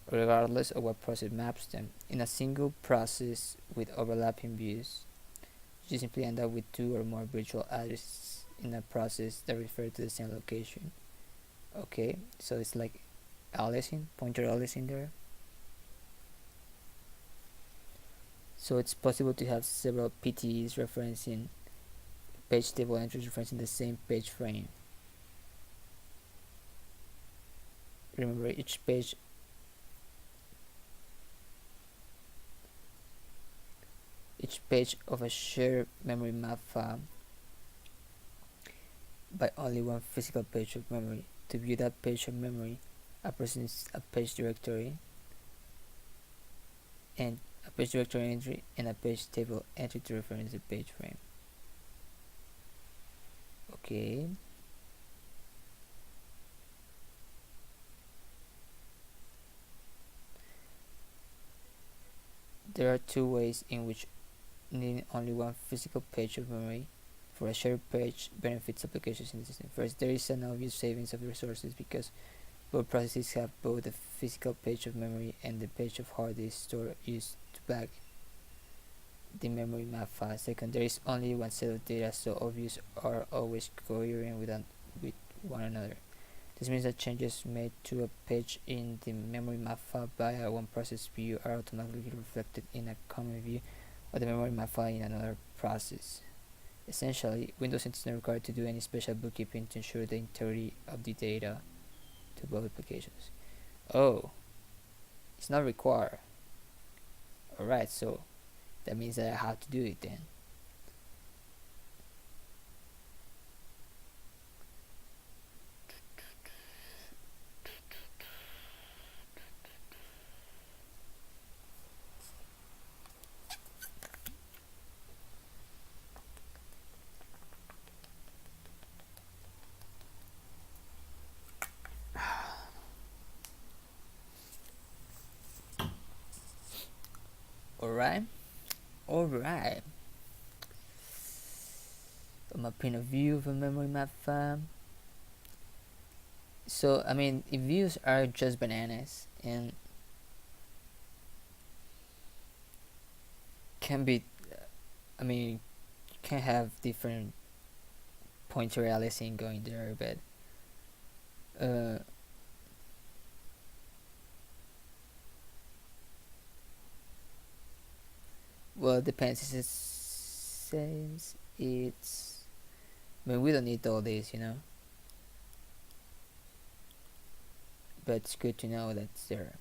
regardless of what process maps them. In a single process with overlapping views, you simply end up with two or more virtual addresses in a process that refer to the same location. Okay, so it's like aliasing, pointer aliasing there. So it's possible to have several PTEs referencing page table entries referencing the same page frame. Remember, each page of a shared memory map file by only one physical page of memory. To view that page of memory, a person needs a page directory and a page directory entry and a page table entry to reference the page frame. Okay. There are two ways in which needing only one physical page of memory for a shared page benefits applications in the system. First, there is an obvious savings of resources because both processes have both the physical page of memory and the page of hard disk store used to back the memory map file. Second, there is only one set of data, so all views are always coherent with one another. This means that changes made to a page in the memory map file by a one process view are automatically reflected in a common view of the memory map file in another process. Essentially, Windows is not required to do any special bookkeeping to ensure the integrity of the data to both applications. Oh, it's not required. Alright, so that means that I have to do it then. Alright, alright. From my point of view of a memory map file. So, I mean, if views are just bananas and can be, I mean, can have different pointer aliasing going there, but uh, well, it depends. Since it's, I mean, we don't need all this, but it's good to know that's there.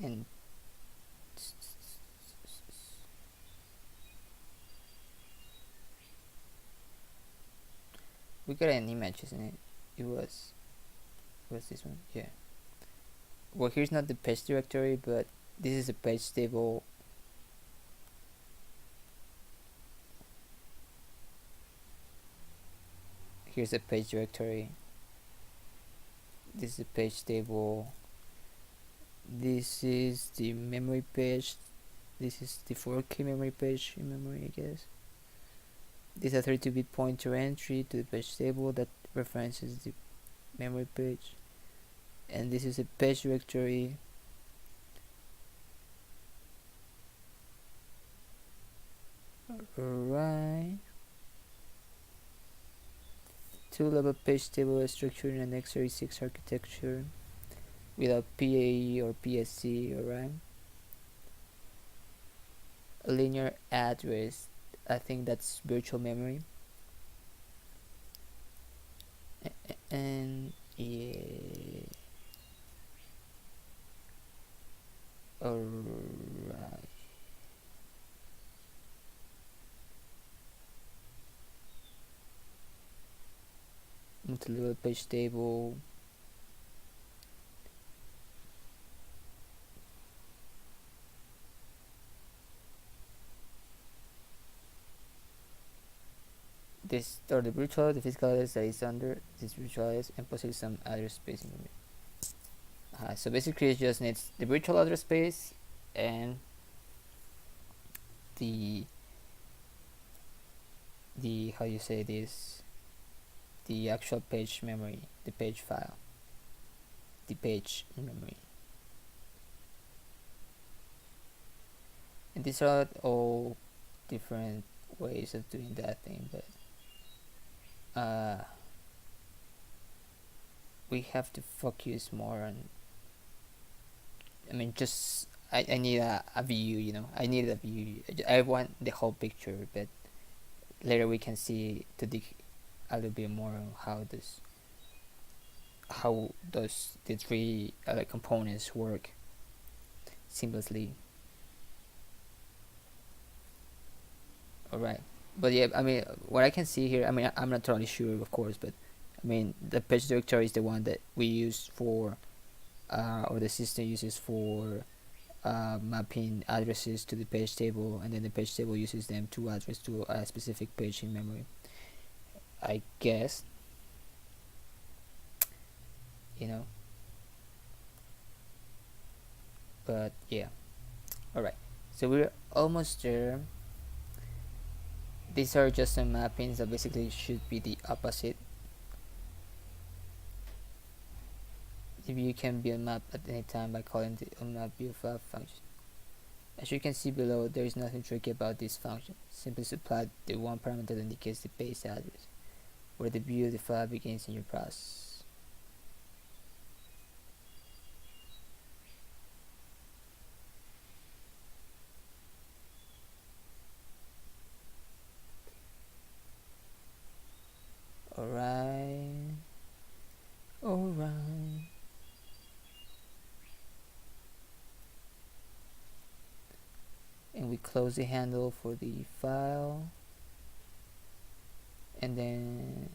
And we got an image, isn't it? It was this one, yeah. Well, here's not the page directory, but this is a page table. Here's a page directory. This is a page table. This is the memory page. This is the 4K memory page in memory, I guess. This is a 32-bit pointer entry to the page table that references the memory page. And this is a page directory. Alright. Two-level page table structure in an x86 architecture without PAE or PSC, alright? A linear address, I think that's virtual memory. And yeah. Alright. Multi-level page table. This or the virtual, the physical address that is under this virtual address and possesses some address space in memory. So basically it just needs the virtual address space and the how you say this, the actual page memory, the page file, the page in memory. And these are all different ways of doing that thing, but we have to focus more on, I mean, just I need a view, I need a view. I want the whole picture, but later we can see to dig a little bit more on how does the three components work seamlessly. Alright, but yeah, I mean, what I can see here, I mean, I'm not totally sure, of course, but I mean, the page directory is the one that we use for, or the system uses for mapping addresses to the page table, and then the page table uses them to address to a specific page in memory, I guess. But yeah. Alright, so we're almost there. These are just some mappings that basically should be the opposite. The view can be unmapped at any time by calling the unmap view file function. As you can see below, there is nothing tricky about this function. Simply supply the one parameter that indicates the base address, where the view of the file begins in your process. Alright. And we close the handle for the file, and then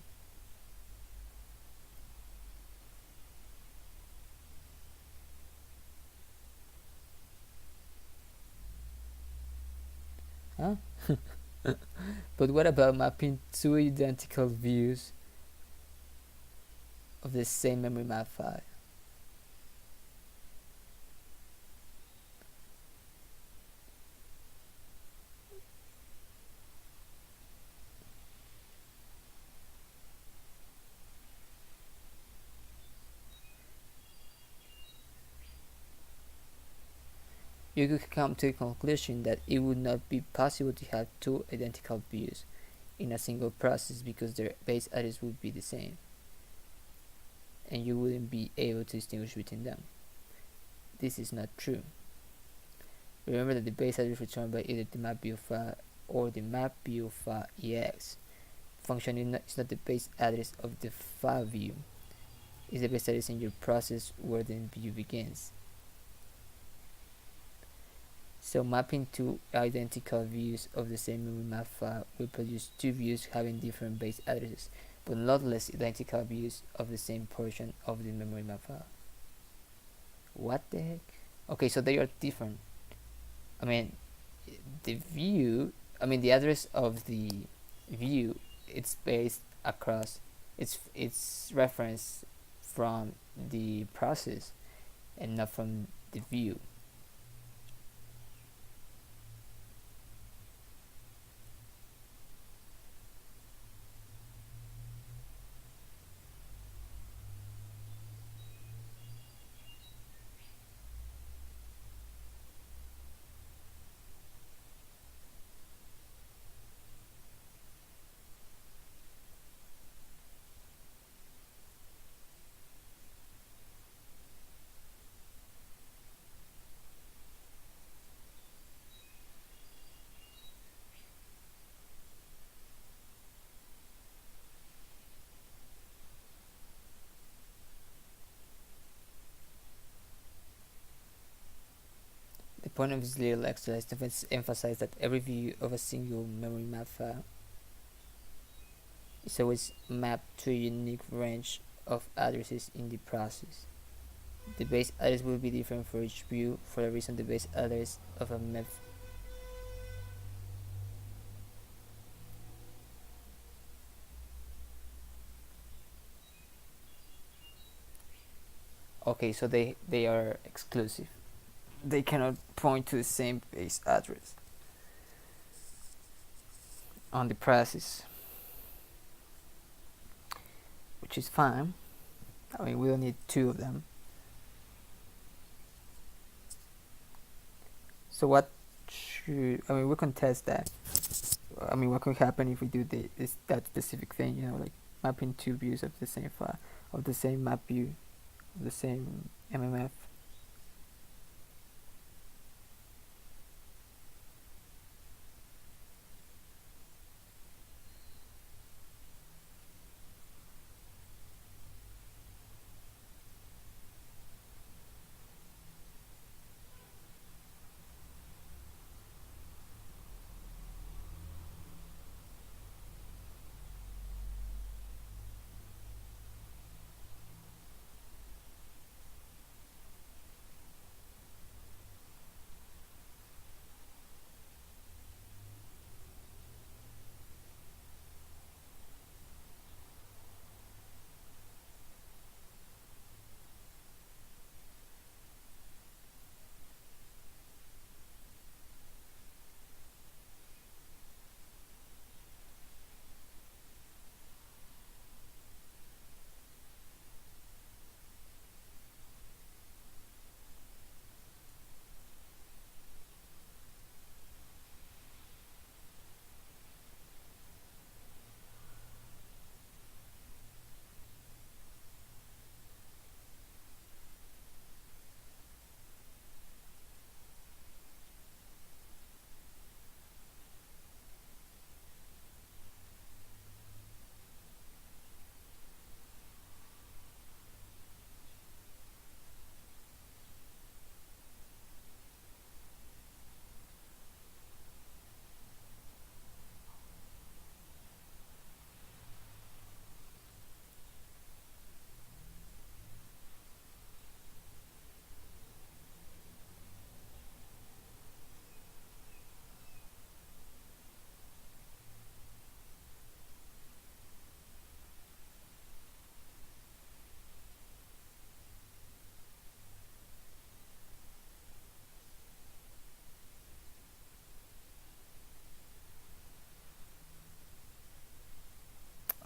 but what about mapping two identical views of the same memory map file? You could come to the conclusion that it would not be possible to have two identical views in a single process because their base address would be the same, and you wouldn't be able to distinguish between them. This is not true. Remember that the base address returned by either the map view file or the map view file ex function is not the base address of the file view. It's the base address in your process where the view begins. So mapping two identical views of the same memory map file will produce two views having different base addresses, but not less identical views of the same portion of the memory map file. What the heck? Okay, so they are different. I mean, the address of the view, it's based across, it's referenced from the process and not from the view. The point of this little exercise is to emphasize that every view of a single memory map file is always mapped to a unique range of addresses in the process. The base address will be different for each view for the reason the base address of a map. Okay, so they are exclusive. They cannot point to the same base address on the process, which is fine. I mean, we don't need two of them. So what should, I mean, we can test that. I mean, what could happen if we do that specific thing, like mapping two views of the same file, of the same map view, of the same MMF.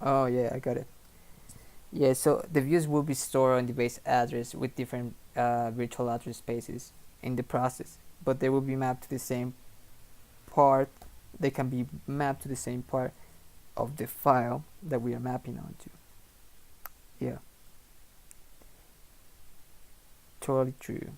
Oh yeah, I got it. Yeah, so the views will be stored on the base address with different virtual address spaces in the process, but they will be mapped to the same part. They can be mapped to the same part of the file that we are mapping onto. Yeah, totally true.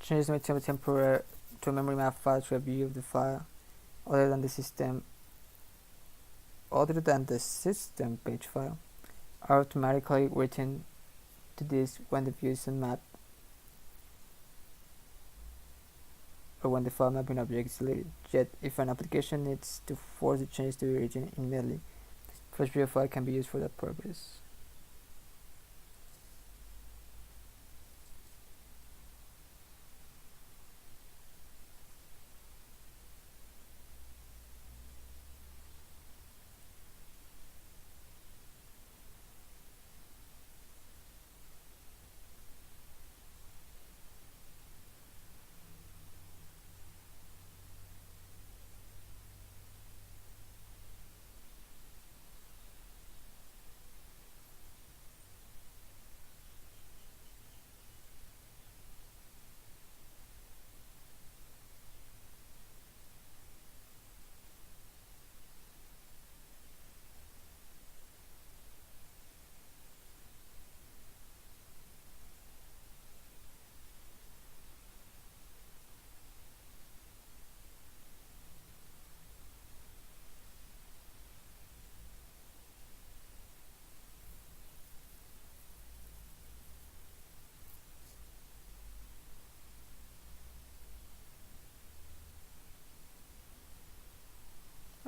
Change my temporary to a memory map file to a view of the file other than the system page file are automatically written to this when the view is unmapped or when the file mapping object is deleted. Yet, if an application needs to force the change to the origin immediately, flash view file can be used for that purpose.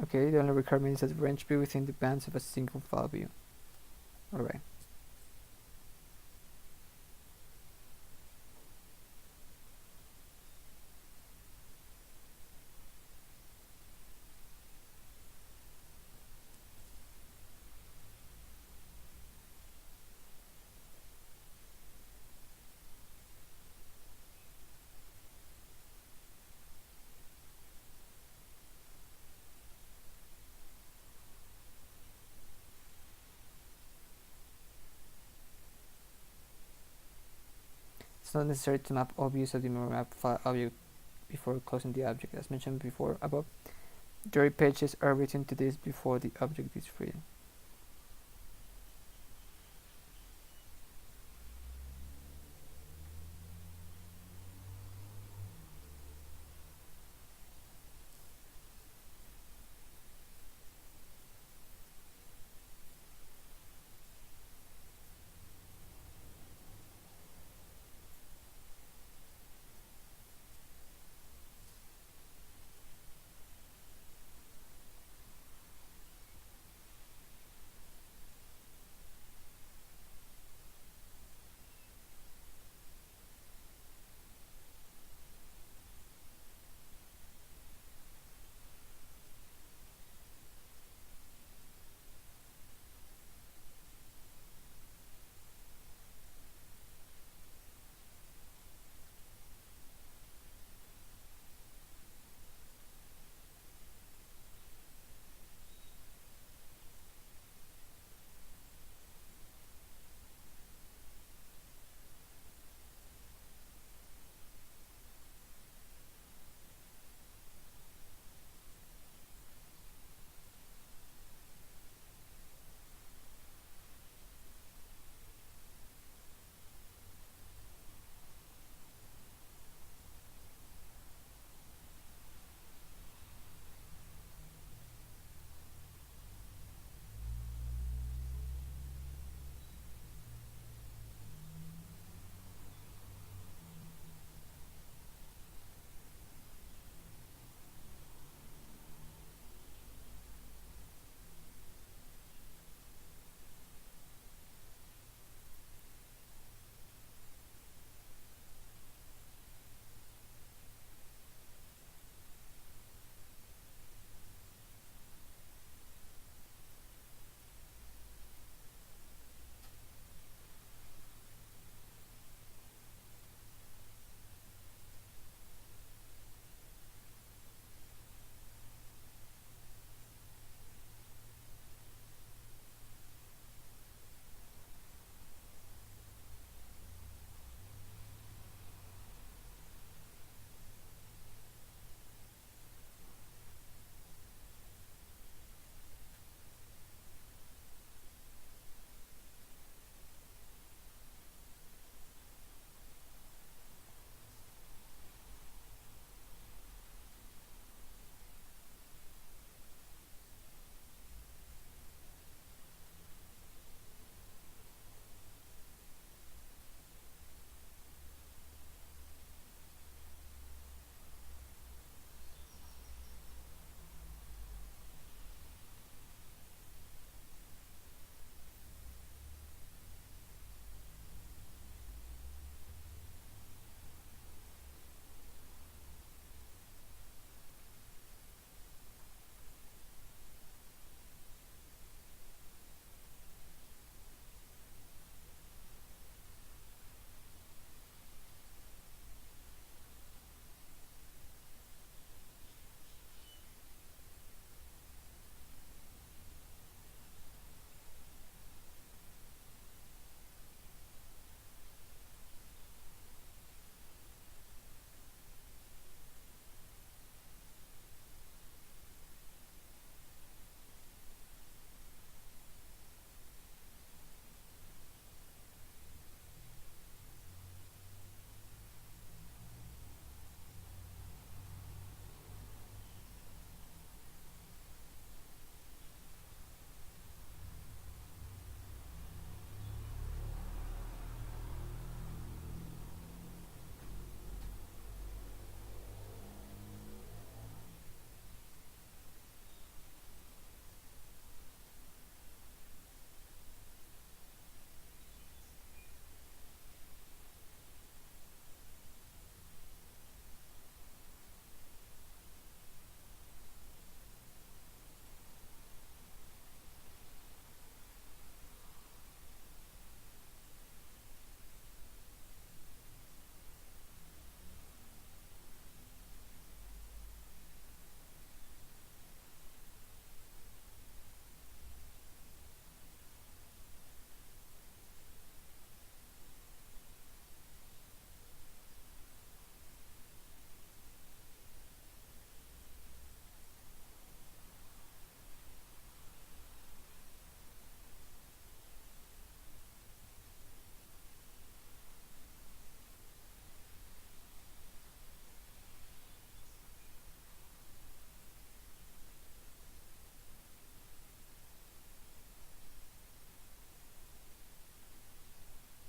Okay, the only requirement is that the range be within the bounds of a single file view. Alright. It's not necessary to map all views of the memory map file object before closing the object. As mentioned before above, jury pages are written to this before the object is free.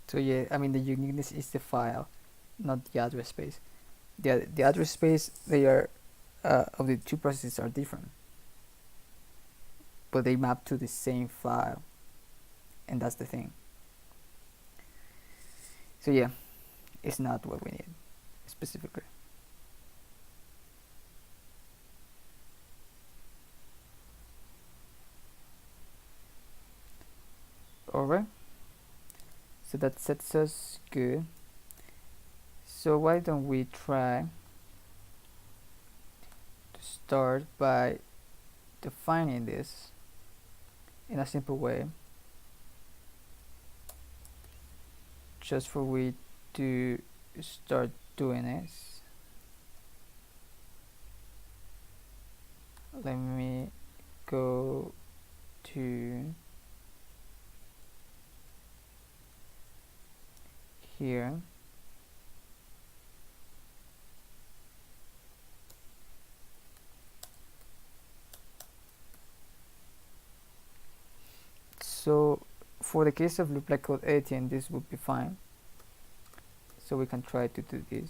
So yeah, I mean the uniqueness is the file, not the address space. The address space, they are of the two processes are different, but they map to the same file, and that's the thing. So yeah, it's not what we need specifically. Alright, so that sets us good. So why don't we try to start by defining this in a simple way, just for we to start doing this. Let me go to here. So for the case of loop like code 18, this would be fine. So we can try to do this.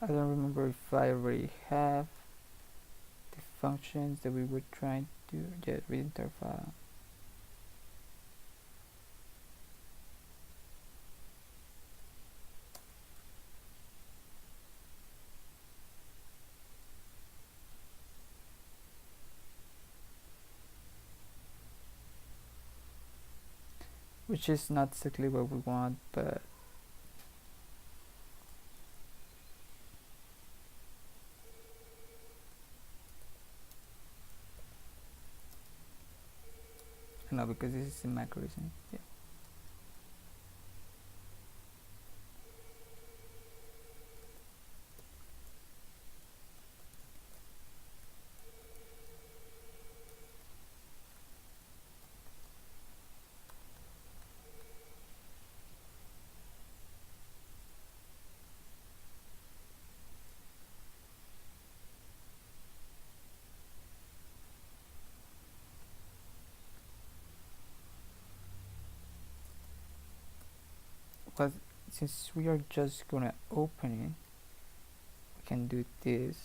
I don't remember if I already have the functions that we were trying to get read enter file. Which is not exactly what we want, but no, because this is a macro, isn't it? Yeah. But since we are just gonna open it, we can do this.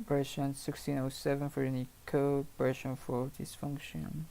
version 1607 for unique code, version for this function.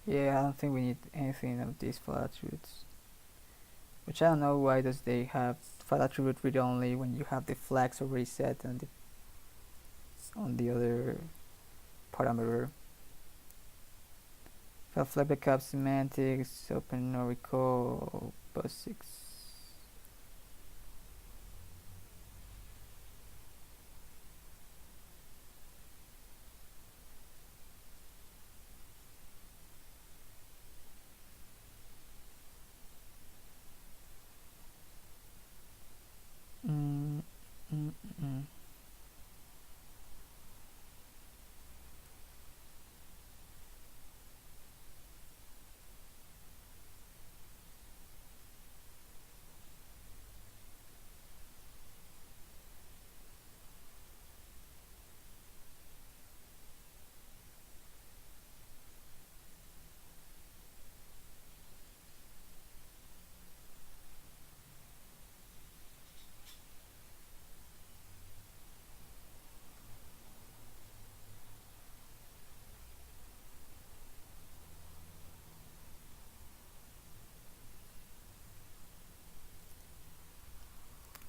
Yeah, I don't think we need anything of these file attributes. Which I don't know why does they have file attribute read only when you have the flags already set on the other parameter. File flag backup semantics, open no recall, bus 6. Mm, mm, mm.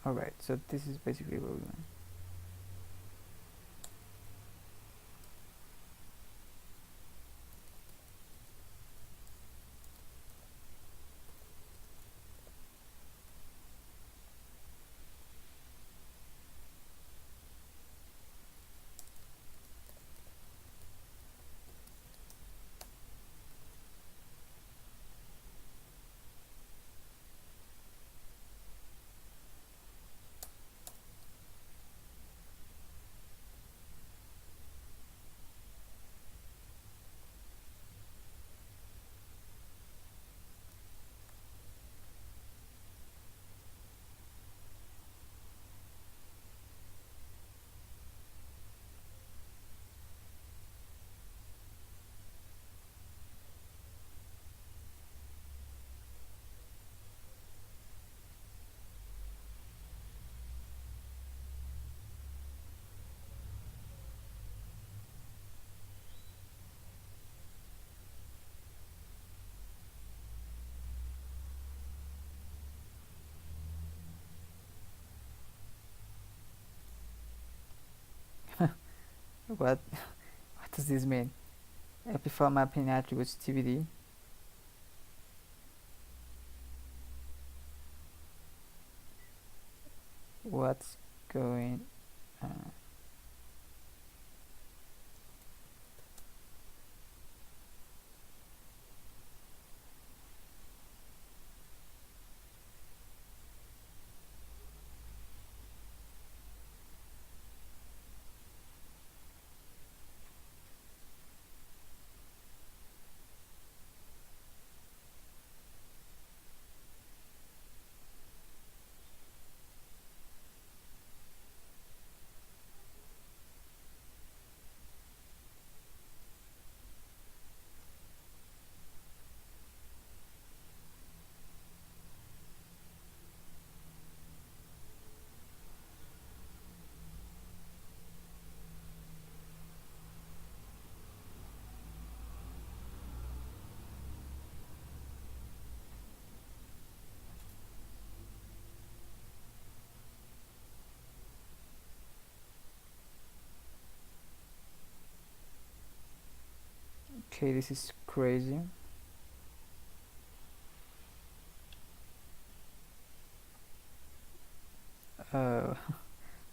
Alright, so this is basically what we want. What what does this mean? Before mapping attributes TBD. What's going on? Okay, this is crazy. Uh,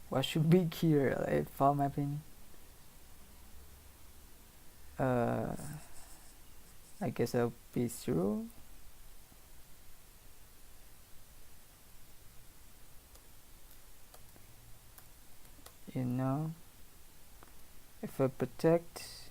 what should be here? File mapping. Uh, I guess I'll be 0. You know, if I protect,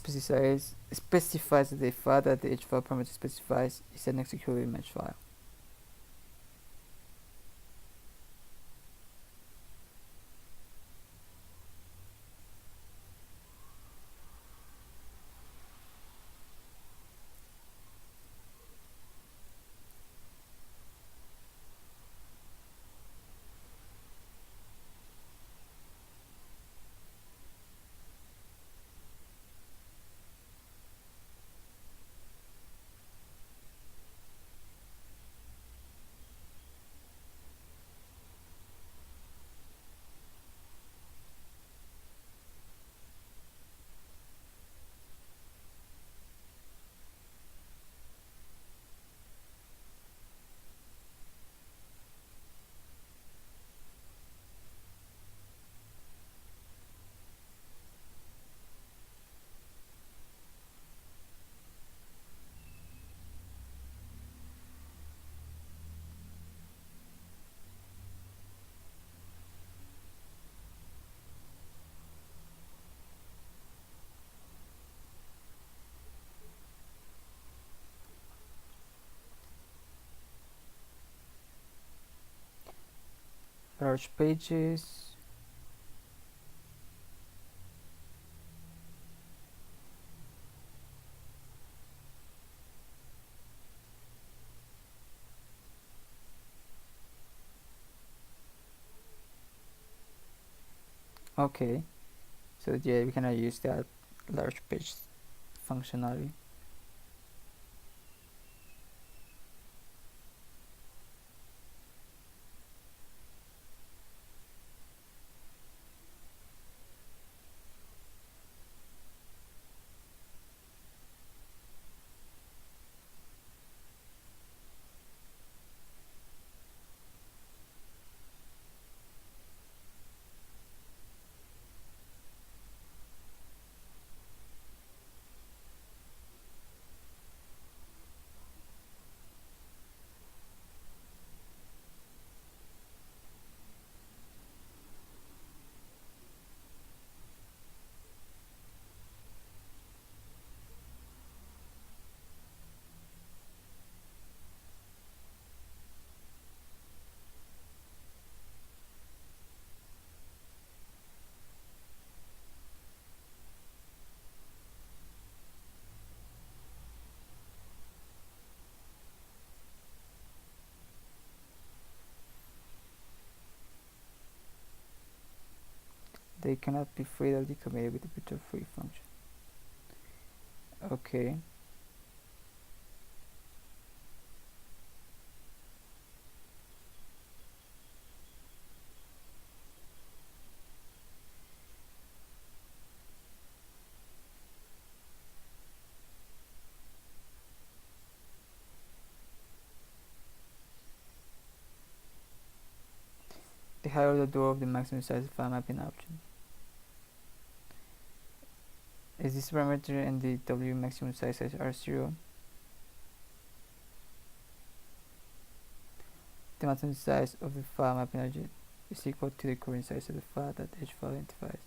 specifies that the file that the file parameter specifies is an executable image file. Large pages. Okay, so yeah, we cannot use that large page functionality. They cannot be freely decommitted with the return free function. Okay. The higher the door of the maximum size file mapping option. Is this parameter and the W maximum size are 0? The maximum size of the file mapping object is equal to the current size of the file that each file identifies.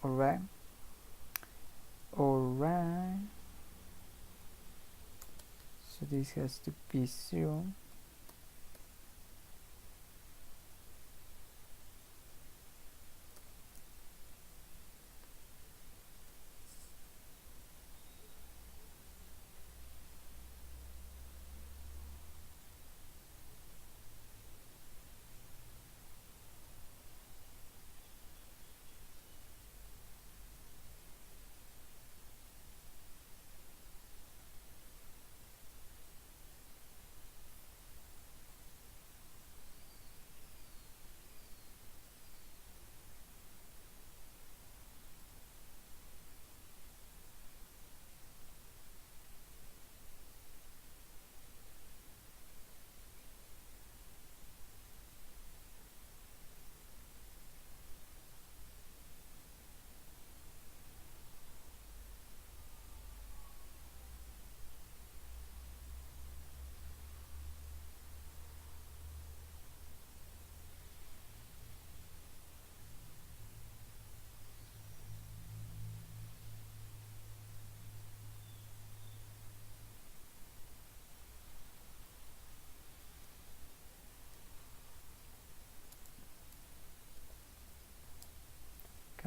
Alright. So this has to be 0.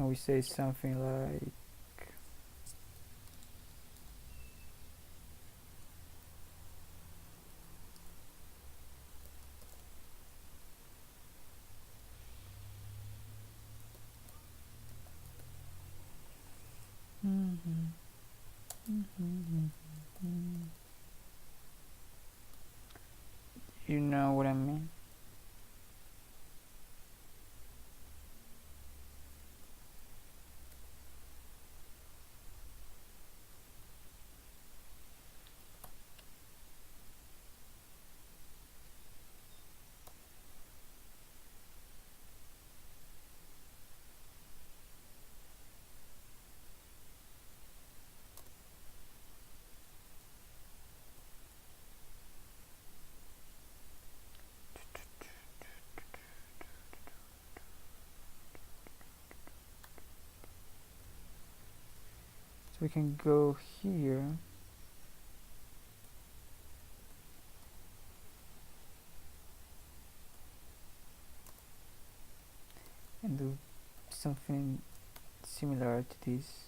can we say something like you know what I mean? So we can go here and do something similar to this.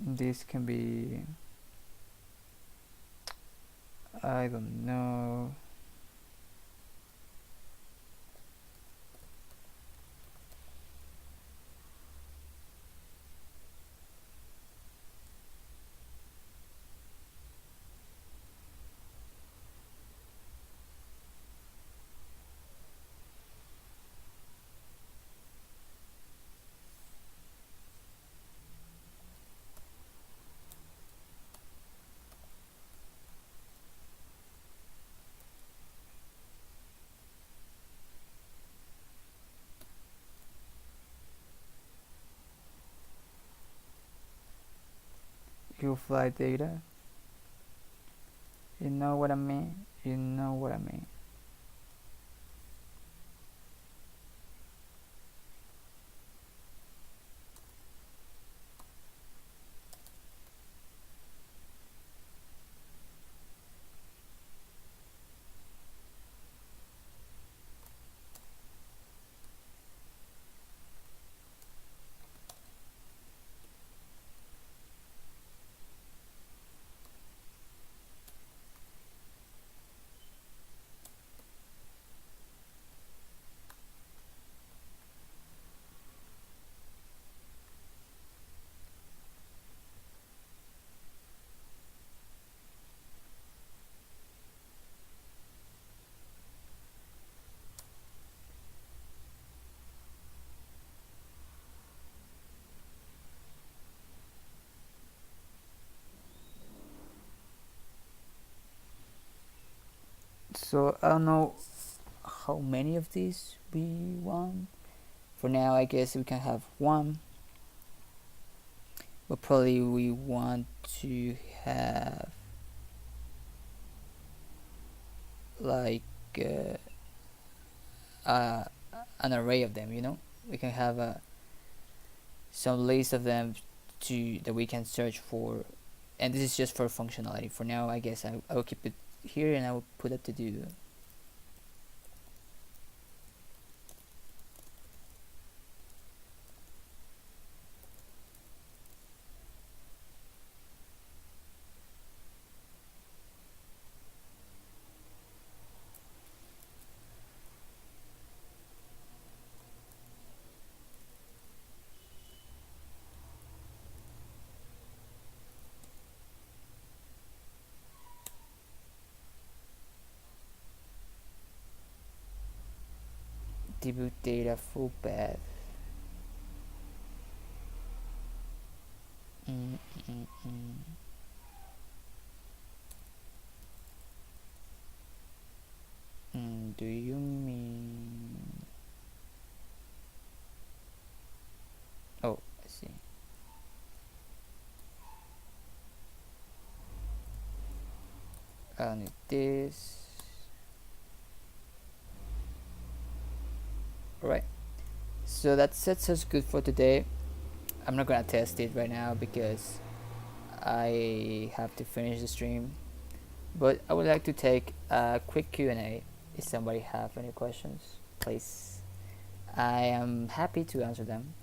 This can be, I don't know. EagleFly data. You know what I mean? You know what I mean. So I don't know how many of these we want. For now, I guess we can have one, but probably we want to have like uh, an array of them. You know, we can have some list of them to that we can search for, and this is just for functionality. For now, I guess I will keep it here and I will put it to do. Debug data full path. Mm, mm, mm. Do you mean I'll need this. Alright, so that sets us good for today. I'm not gonna test it right now because I have to finish the stream, but I would like to take a quick Q&A. If somebody have any questions, please, I am happy to answer them.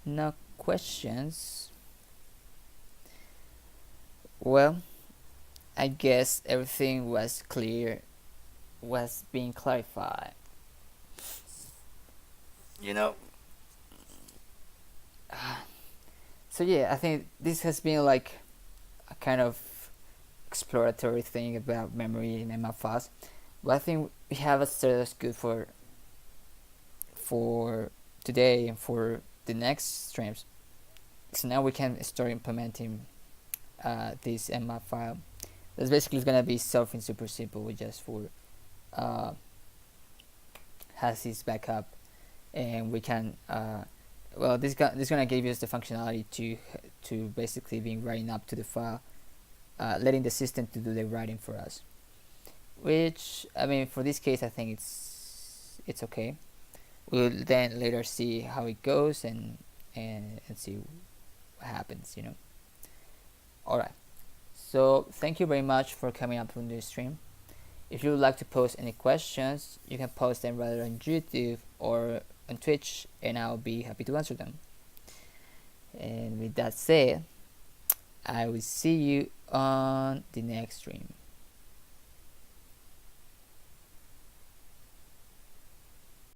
No questions? Well, I guess everything was clear, was being clarified. You know. So yeah, I think this has been like a kind of exploratory thing about memory and MFAs. But I think we have a status good for today and for the next streams. So now we can start implementing this MF file. That's basically gonna be something super simple. We just for has this backup, and we can well, this gonna give us the functionality to basically being writing up to the file, letting the system to do the writing for us. Which, I mean, for this case, I think it's okay. We'll then later see how it goes and see what happens. All right. So thank you very much for coming up on this stream. If you would like to post any questions, you can post them rather on YouTube or on Twitch, and I'll be happy to answer them. And with that said, I will see you on the next stream.